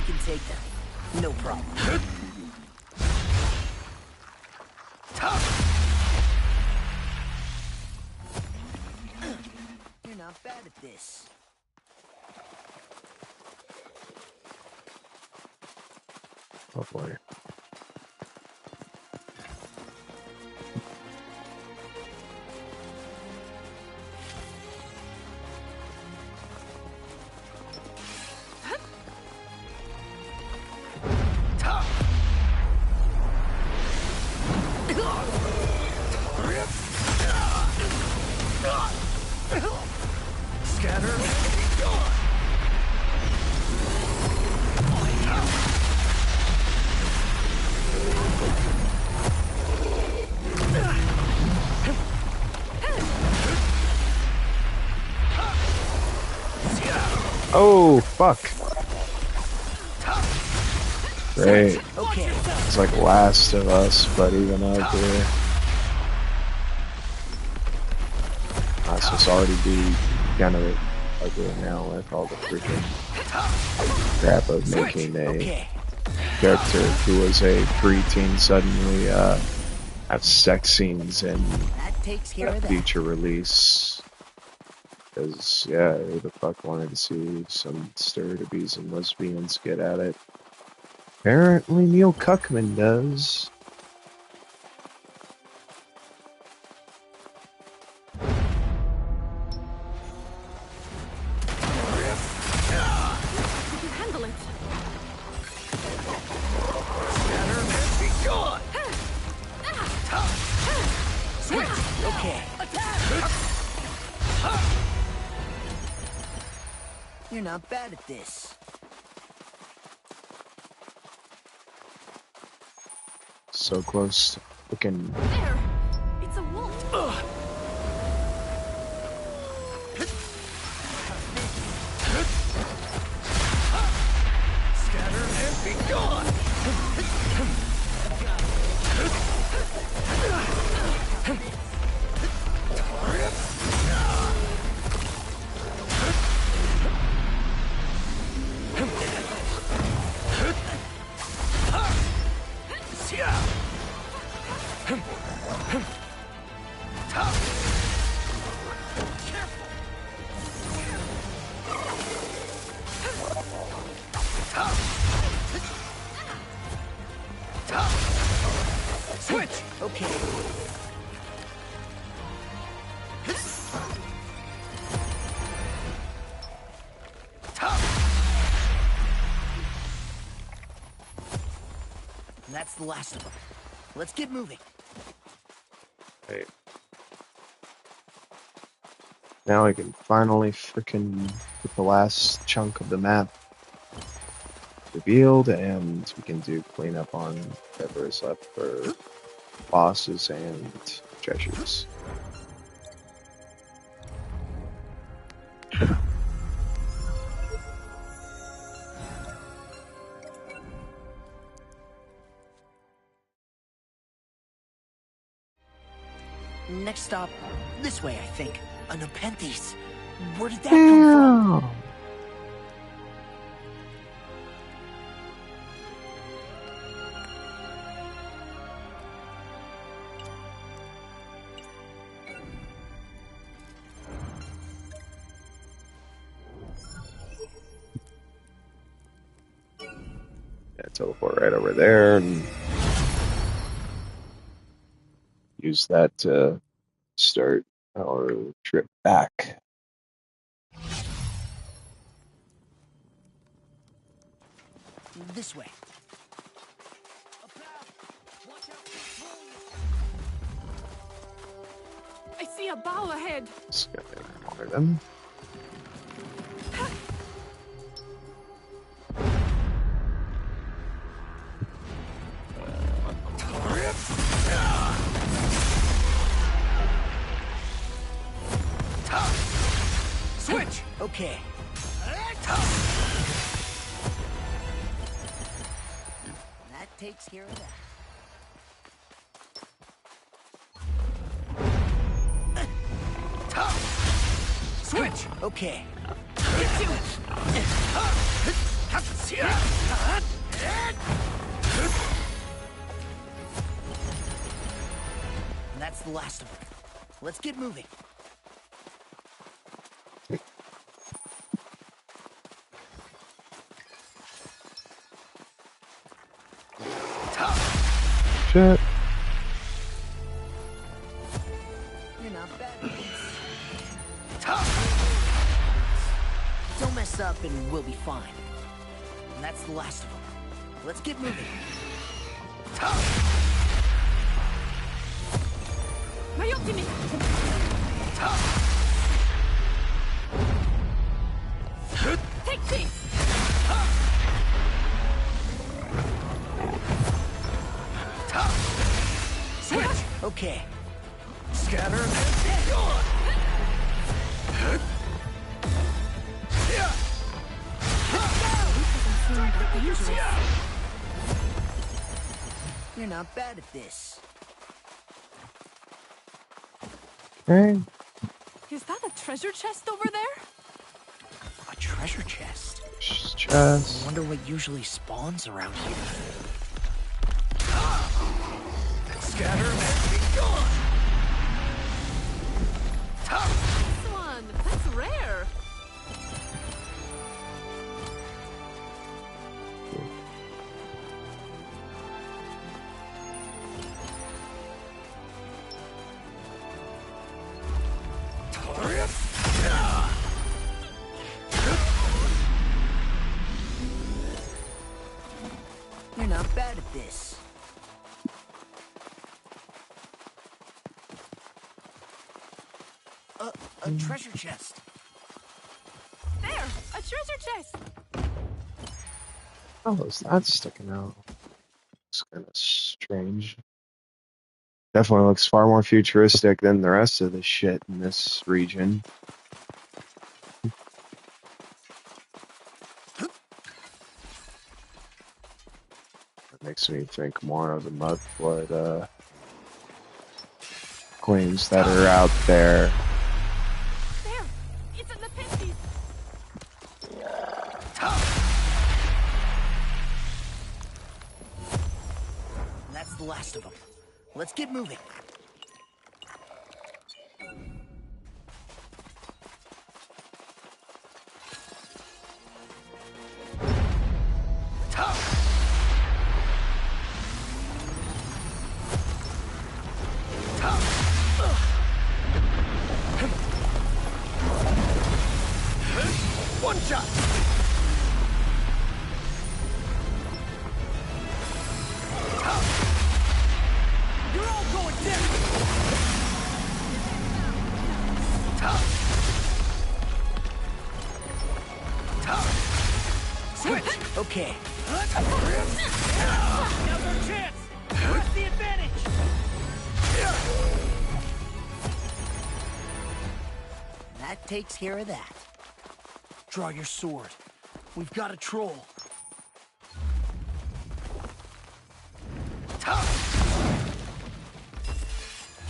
[SPEAKER 2] can take them. No problem. You're not bad at this.
[SPEAKER 1] Oh boy. Oh, fuck. Great. It's like Last of Us, but even uglier. Last of Us already be kind of ugly now with all the freaking crap of making a character who was a preteen suddenly have sex scenes in future release. Because, yeah, who the fuck wanted to see some stir-to-bees and lesbians get at it? Apparently Neil Cuckman does.
[SPEAKER 7] You can handle it.
[SPEAKER 2] Okay. You're not bad at this.
[SPEAKER 1] So close to looking.
[SPEAKER 7] There! It's a wolf!
[SPEAKER 2] Scatter and be gone! Switch! Okay. That's the last of them. Let's get moving.
[SPEAKER 1] Hey. Now I can finally frickin' get the last chunk of the map revealed, and we can do cleanup on whatever is left for bosses and treasures.
[SPEAKER 2] Next stop, this way, I think. A Nepenthes. Where did that come from?
[SPEAKER 1] Yeah, teleport right over there and use that to start our trip back.
[SPEAKER 2] This way.
[SPEAKER 7] I see a bow ahead.
[SPEAKER 1] Just gonna ignore them.
[SPEAKER 2] Switch! Okay. That takes care of that. Switch! Okay. And that's the last of them. Let's get moving.
[SPEAKER 1] Shit.
[SPEAKER 2] You're not bad. Don't mess up and we'll be fine. And that's the last of them. Let's get moving.
[SPEAKER 7] My ultimate! Take this!
[SPEAKER 2] Switch! Okay. Scatter and gone! You're not bad at this.
[SPEAKER 1] Hey.
[SPEAKER 7] Is that a treasure chest over there?
[SPEAKER 2] A treasure chest.
[SPEAKER 1] Chest.
[SPEAKER 2] I wonder what usually spawns around here. Scatter and be gone!
[SPEAKER 7] This one! That's rare!
[SPEAKER 2] You're not bad at this. A treasure chest.
[SPEAKER 7] There! A treasure chest!
[SPEAKER 1] Oh, is that sticking out? It's kind of strange. Definitely looks far more futuristic than the rest of the shit in this region. That makes me think more of the Mudblood queens that are out there.
[SPEAKER 7] There! It's in the pinties!
[SPEAKER 2] And that's the last of them. Let's get moving. One shot. You're all going down. Switch. Okay. Now's our chance. Where's the advantage? That takes care of that. Draw your sword. We've got a troll.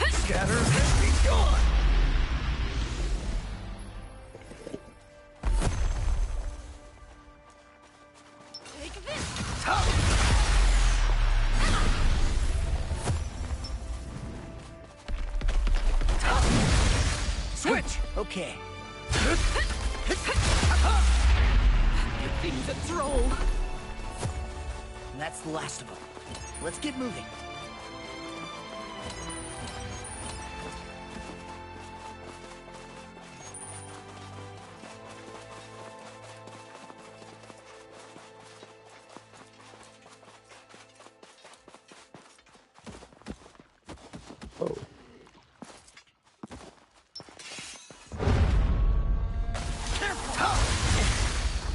[SPEAKER 2] Scatter and be gone.
[SPEAKER 7] Take this!
[SPEAKER 2] Switch. Okay.
[SPEAKER 7] Your thing's a troll!
[SPEAKER 2] And that's the last of them. Let's get moving.
[SPEAKER 1] Oh.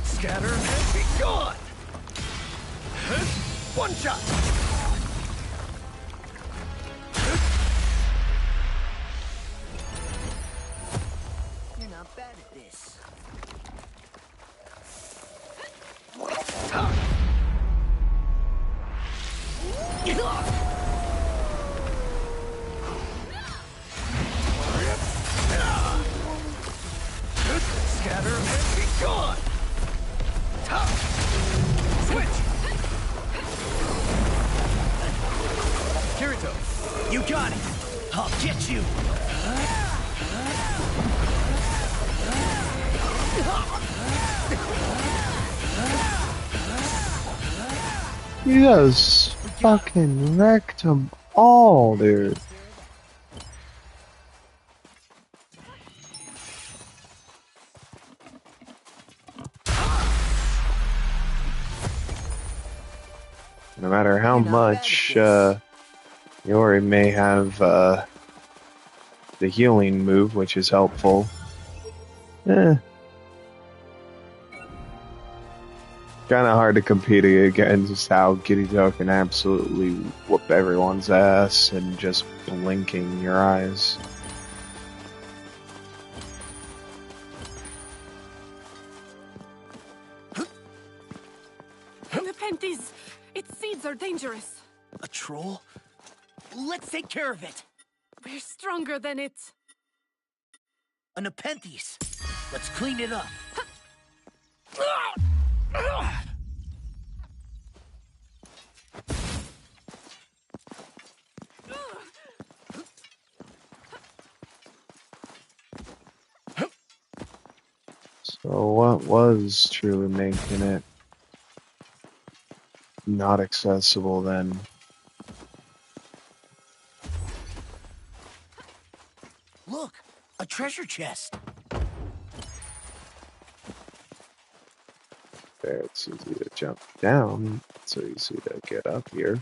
[SPEAKER 2] Scatter and be gone. One shot. You're not bad at this. Scatter and be gone. You got it. I'll get you.
[SPEAKER 1] You just fucking wrecked them all, dude. No matter how much Yori may have the healing move, which is helpful, kind of hard to compete against how Kirito can absolutely whoop everyone's ass in just blinking your eyes.
[SPEAKER 7] Nepenthes! Its seeds are dangerous.
[SPEAKER 2] A troll? Let's take care of it.
[SPEAKER 7] We're stronger than it.
[SPEAKER 2] A Nepenthes. Let's clean it up.
[SPEAKER 1] So what was truly making it not accessible then?
[SPEAKER 2] Look, a treasure chest.
[SPEAKER 1] There, it's easy to jump down, it's so easy to get up here.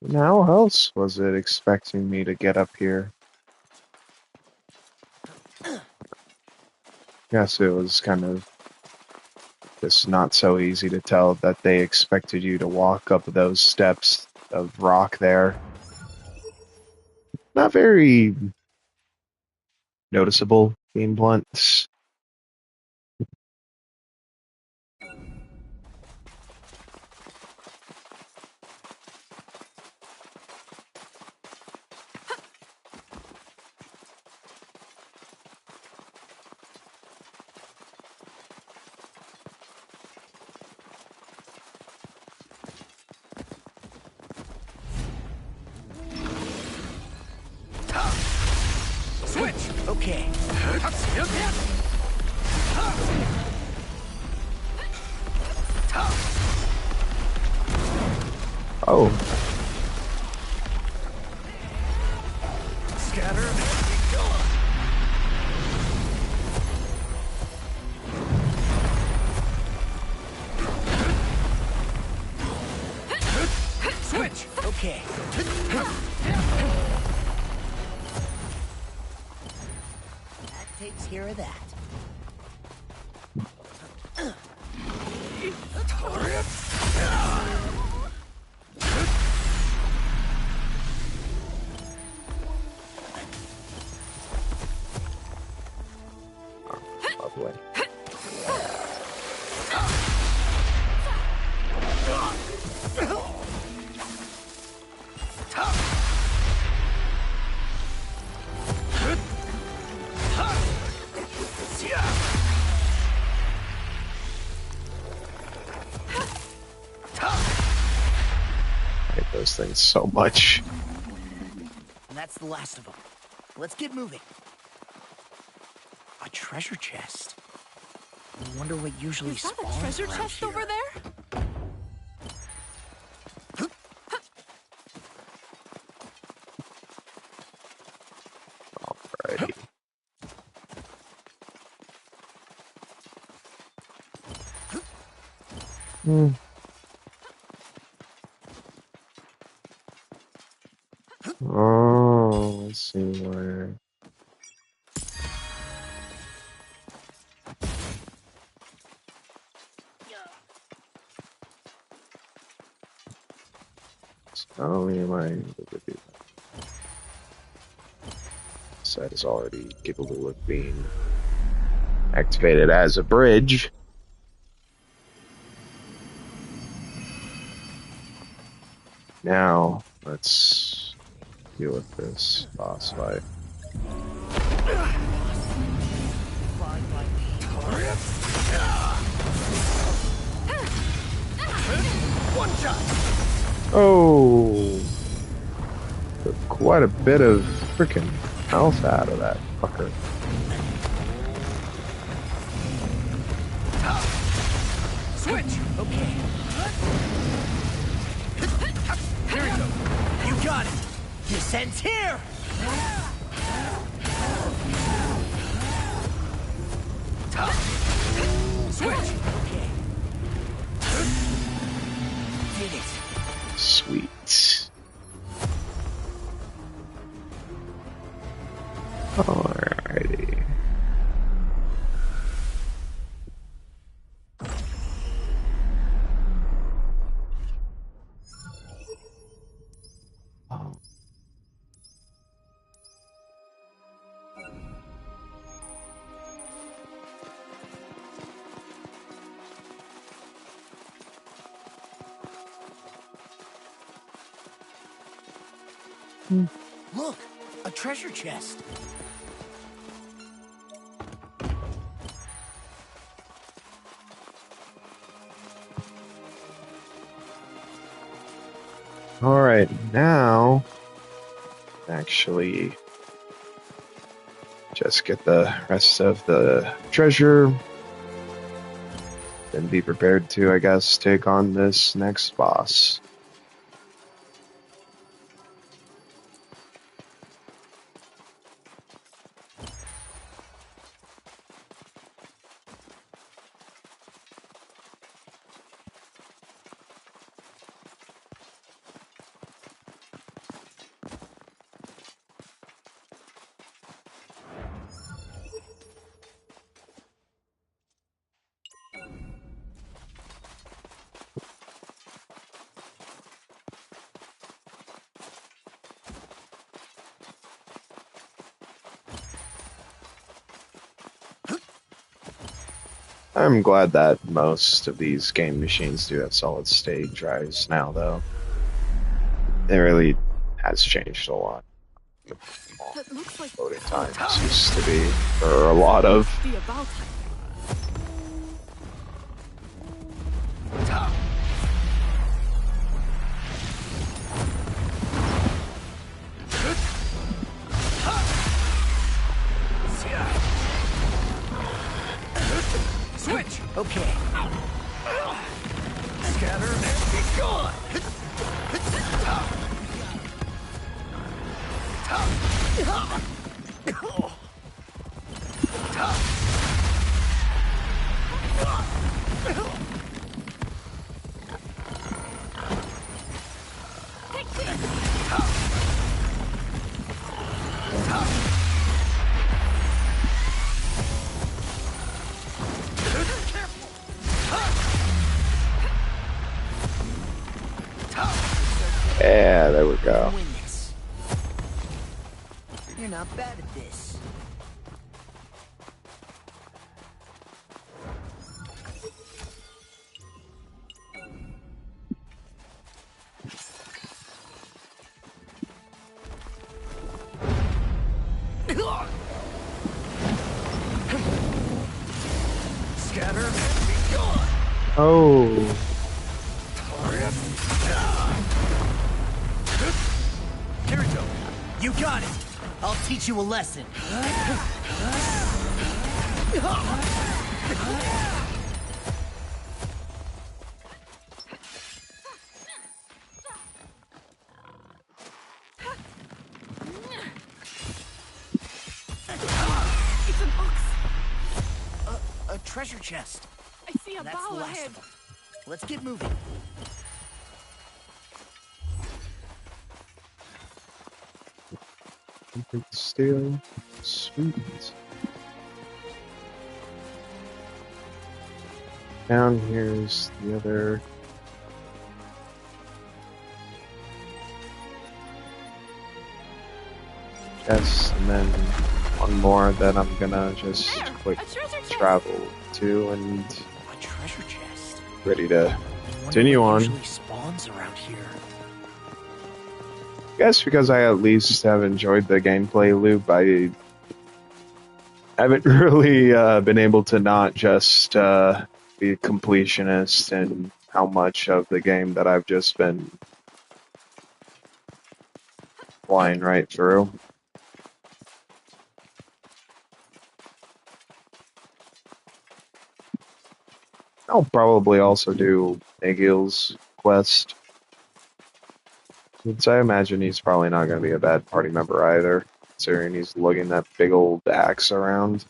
[SPEAKER 1] Now, how else was it expecting me to get up here? Guess it was kind of just not so easy to tell that they expected you to walk up those steps of rock there. Not very noticeable, being blunt.
[SPEAKER 2] Switch. Okay.
[SPEAKER 1] Oh.
[SPEAKER 2] Scatter. Switch. Okay. That takes care of that.
[SPEAKER 1] Lovely. I hate those things so much.
[SPEAKER 2] And that's the last of them. Let's get moving. A treasure chest. I wonder what usually
[SPEAKER 7] Is that
[SPEAKER 2] spawns
[SPEAKER 7] a treasure
[SPEAKER 2] around
[SPEAKER 7] chest
[SPEAKER 2] here.
[SPEAKER 7] over there?
[SPEAKER 1] Alrighty. Oh, let's see where. Not only am I able to do that, site is already capable of being activated as a bridge. Now, let's deal with this boss fight. Oh, took quite a bit of freaking health out of that fucker.
[SPEAKER 2] Switch! Okay. There we go. You got it. Descent's here! Switch! Okay. Did it.
[SPEAKER 1] Sweet. Alrighty.
[SPEAKER 2] Look, a treasure chest.
[SPEAKER 1] Alright, now actually just get the rest of the treasure. Then be prepared to, I guess, take on this next boss. I'm glad that most of these game machines do have solid state drives now, though. It really has changed a lot.
[SPEAKER 7] That looks like
[SPEAKER 1] Loading times used to be for a lot of.
[SPEAKER 7] the about time.
[SPEAKER 2] Switch! Okay. Scatter and be gone!
[SPEAKER 1] Yeah, there we go.
[SPEAKER 2] Win this. You're not bad at this. Scatter and be gone!
[SPEAKER 1] Oh.
[SPEAKER 2] Here we go. You got it. I'll teach you a lesson.
[SPEAKER 7] It's an ox.
[SPEAKER 2] A treasure chest.
[SPEAKER 7] I see a
[SPEAKER 2] That's
[SPEAKER 7] bow
[SPEAKER 2] the last
[SPEAKER 7] ahead.
[SPEAKER 2] of them. Let's get moving.
[SPEAKER 1] Steel. Sweet. Down here's the other. Yes, and then one more that I'm gonna just
[SPEAKER 7] There,
[SPEAKER 1] quick
[SPEAKER 7] a treasure chest.
[SPEAKER 1] travel to and
[SPEAKER 2] A treasure chest.
[SPEAKER 1] ready to
[SPEAKER 2] I wonder
[SPEAKER 1] continue
[SPEAKER 2] what
[SPEAKER 1] on.
[SPEAKER 2] usually spawns around here.
[SPEAKER 1] I guess because I at least have enjoyed the gameplay loop, I haven't really been able to not just be a completionist in how much of the game that I've just been flying right through. I'll probably also do Egil's quest. Since I imagine he's probably not going to be a bad party member either, considering he's lugging that big old axe around.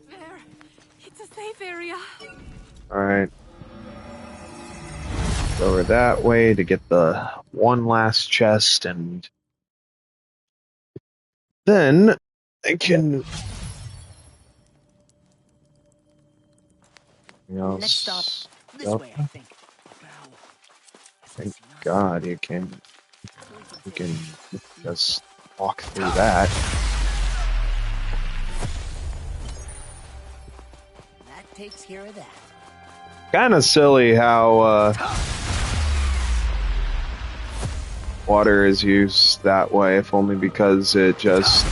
[SPEAKER 7] There. It's a safe area.
[SPEAKER 1] Alright. Go over that way to get the one last chest, and then I can...
[SPEAKER 2] Next stop, this way, I think.
[SPEAKER 1] Thank God you can just walk through that.
[SPEAKER 2] That takes care of that.
[SPEAKER 1] Kind of silly how water is used that way, if only because it just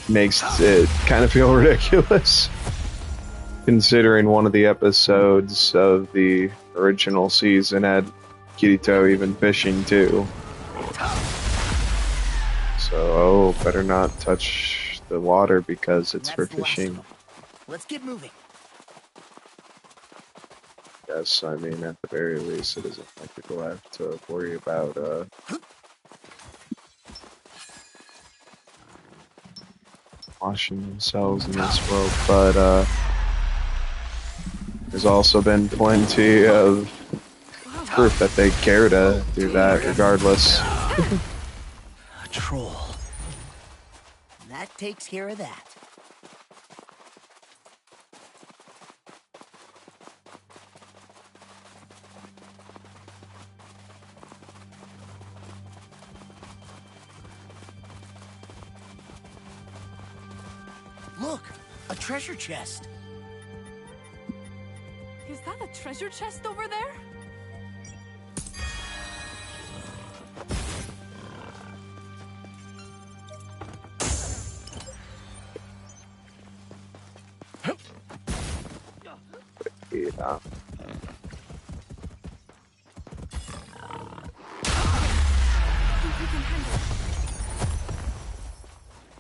[SPEAKER 1] makes it kind of feel ridiculous. Considering one of the episodes of the original season had Kirito even fishing too. So, better not touch the water because it's for fishing.
[SPEAKER 2] Let's get moving.
[SPEAKER 1] Yes, I mean, at the very least, it isn't like people have to worry about, washing themselves in this world, but, there's also been plenty of proof that they care to do that regardless.
[SPEAKER 2] A troll. That takes care of that. Look, a treasure chest.
[SPEAKER 7] Is that a treasure chest over there?
[SPEAKER 1] Yeah.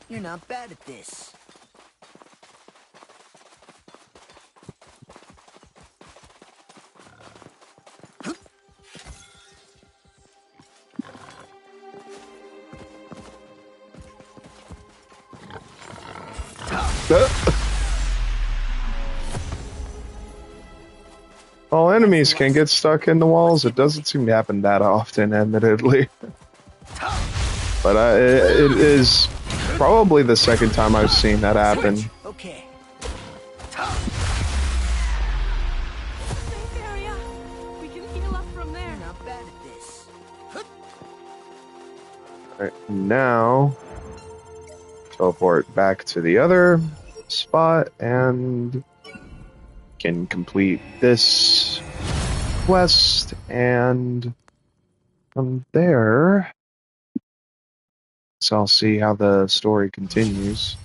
[SPEAKER 2] You're not bad at this.
[SPEAKER 1] While enemies can get stuck in the walls, it doesn't seem to happen that often, admittedly. But it is probably the second time I've seen that happen.
[SPEAKER 2] Okay.
[SPEAKER 7] Safe area. We can heal up from there.
[SPEAKER 2] You're not bad at this.
[SPEAKER 1] Alright, now teleport back to the other spot and can complete this quest, and from there, so I'll see how the story continues.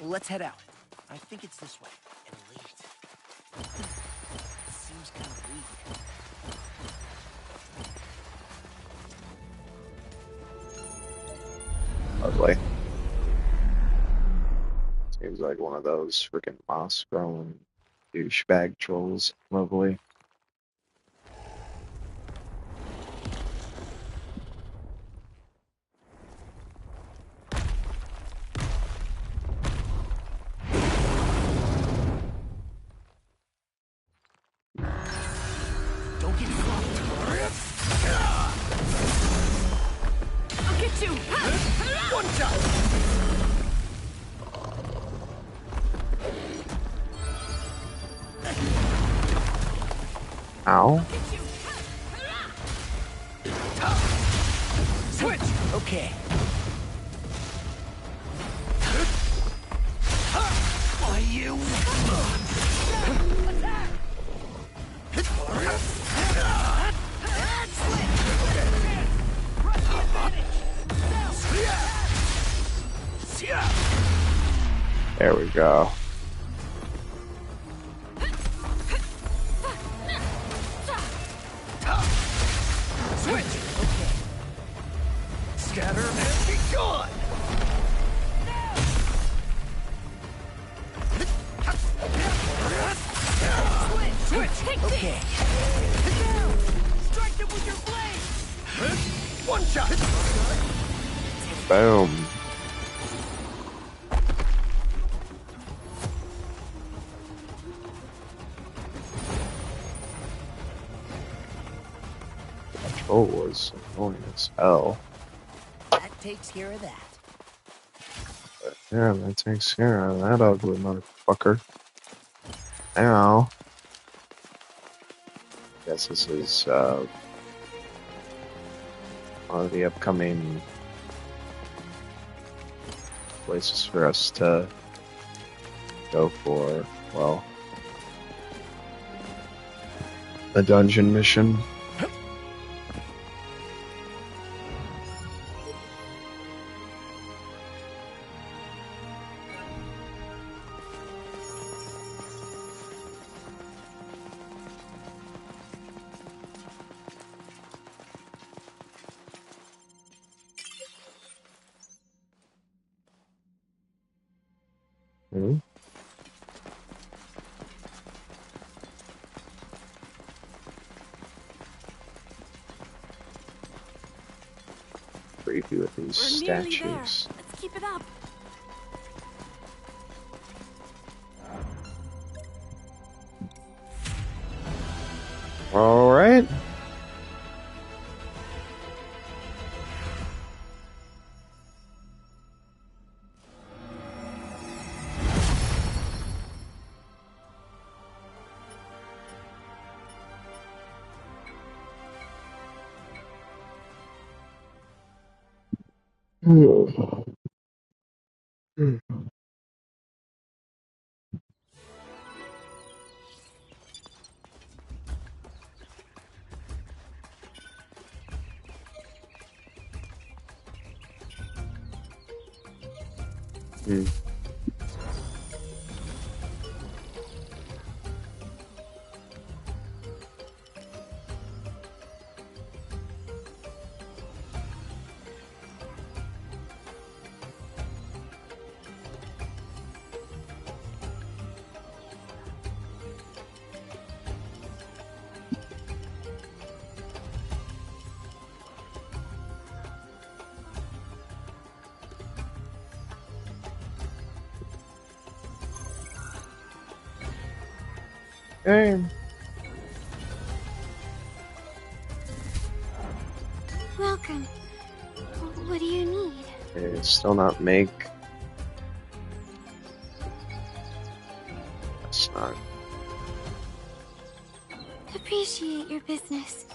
[SPEAKER 2] Let's head out. I think it's this way. At least. It seems kind of weak.
[SPEAKER 1] Lovely. Seems like one of those freaking moss-growing douchebag trolls. Lovely.
[SPEAKER 2] Don't get caught.
[SPEAKER 7] I'll get you.
[SPEAKER 2] One shot.
[SPEAKER 1] Ow.
[SPEAKER 2] Switch. Okay.
[SPEAKER 1] There we go.
[SPEAKER 2] Switch! Okay. Scatter and be gone! Switch! Okay. Strike them with your blade! One shot!
[SPEAKER 1] Boom. Control was annoying as hell.
[SPEAKER 2] That takes care of that.
[SPEAKER 1] Yeah, that takes care of that ugly motherfucker. Now, I guess this is one of the upcoming places for us to go for, well, a dungeon mission. Hmm? Creepy with these
[SPEAKER 7] We're nearly there.
[SPEAKER 1] statues.
[SPEAKER 7] Let's keep it up.
[SPEAKER 1] All right. Hmm. Hmm. Okay.
[SPEAKER 5] Welcome. What do you need?
[SPEAKER 1] Okay, still not make. That's not.
[SPEAKER 5] Appreciate your business.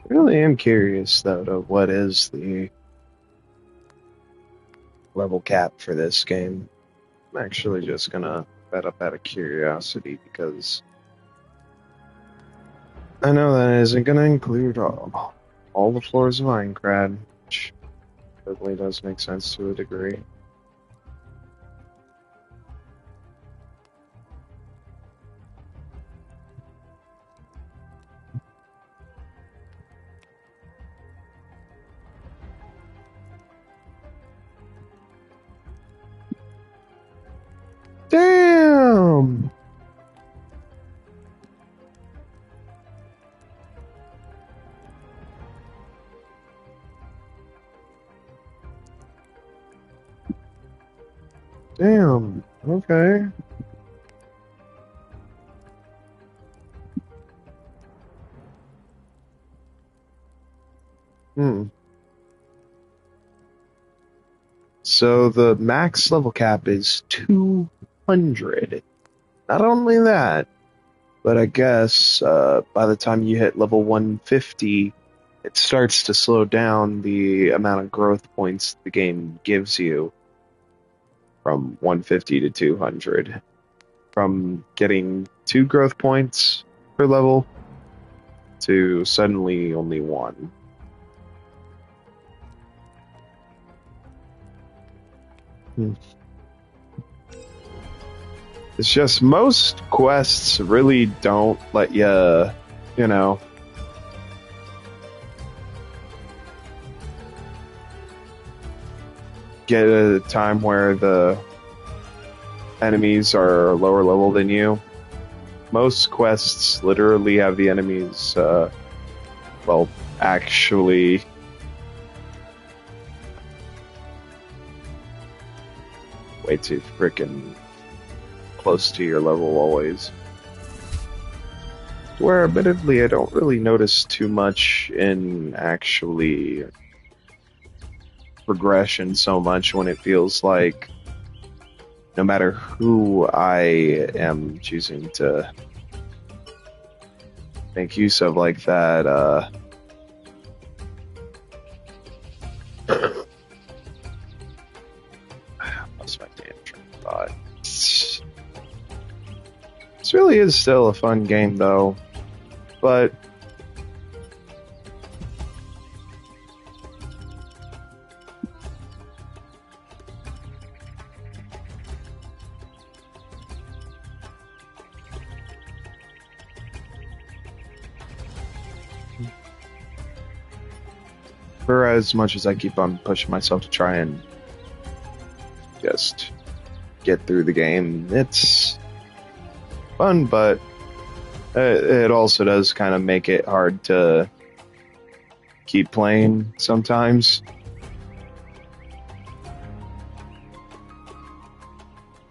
[SPEAKER 1] Really am curious though to what is the level cap for this game. I'm actually just gonna bet up out of curiosity because I know that isn't gonna include all the floors of Aincrad, which certainly does make sense to a degree. Damn! Damn. Okay. Hmm. So the max level cap is 200. Not only that, but I guess by the time you hit level 150, it starts to slow down the amount of growth points the game gives you from 150 to 200. From getting 2 growth points per level to suddenly only one. It's just most quests really don't let you, you know, get a time where the enemies are lower level than you. Most quests literally have the enemies, well, actually way too freaking close to your level always. Where admittedly I don't really notice too much in actually progression so much when it feels like no matter who I am choosing to make use of like that, lost my damn train of thought. This really is still a fun game though, but for as much as I keep on pushing myself to try and just get through the game, it's fun, but it also does kind of make it hard to keep playing sometimes.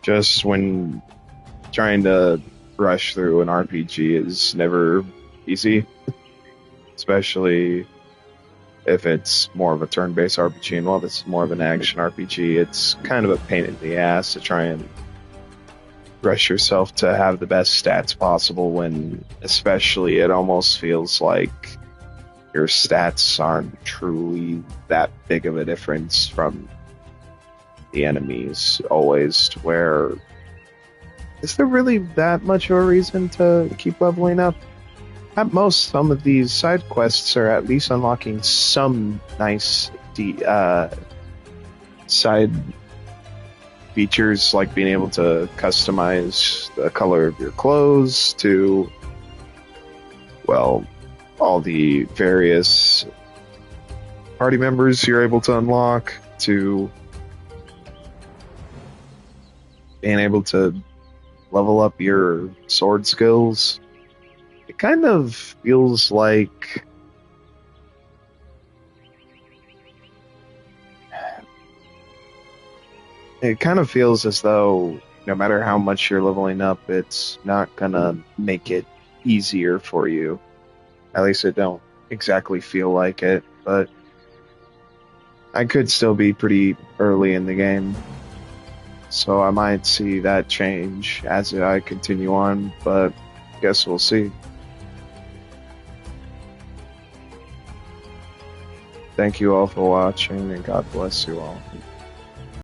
[SPEAKER 1] Just when trying to rush through an RPG is never easy, especially if it's more of a turn-based RPG, and while this is more of an action RPG, it's kind of a pain in the ass to try and rush yourself to have the best stats possible when especially it almost feels like your stats aren't truly that big of a difference from the enemies always, to where is there really that much of a reason to keep leveling up? At most, some of these side quests are at least unlocking some nice side features, like being able to customize the color of your clothes to, well, all the various party members you're able to unlock, to being able to level up your sword skills. It kind of feels like as though no matter how much you're leveling up, it's not gonna make it easier for you. At least it don't exactly feel like it, but I could still be pretty early in the game, so I might see that change as I continue on, but guess we'll see. Thank you all for watching, and God bless you all.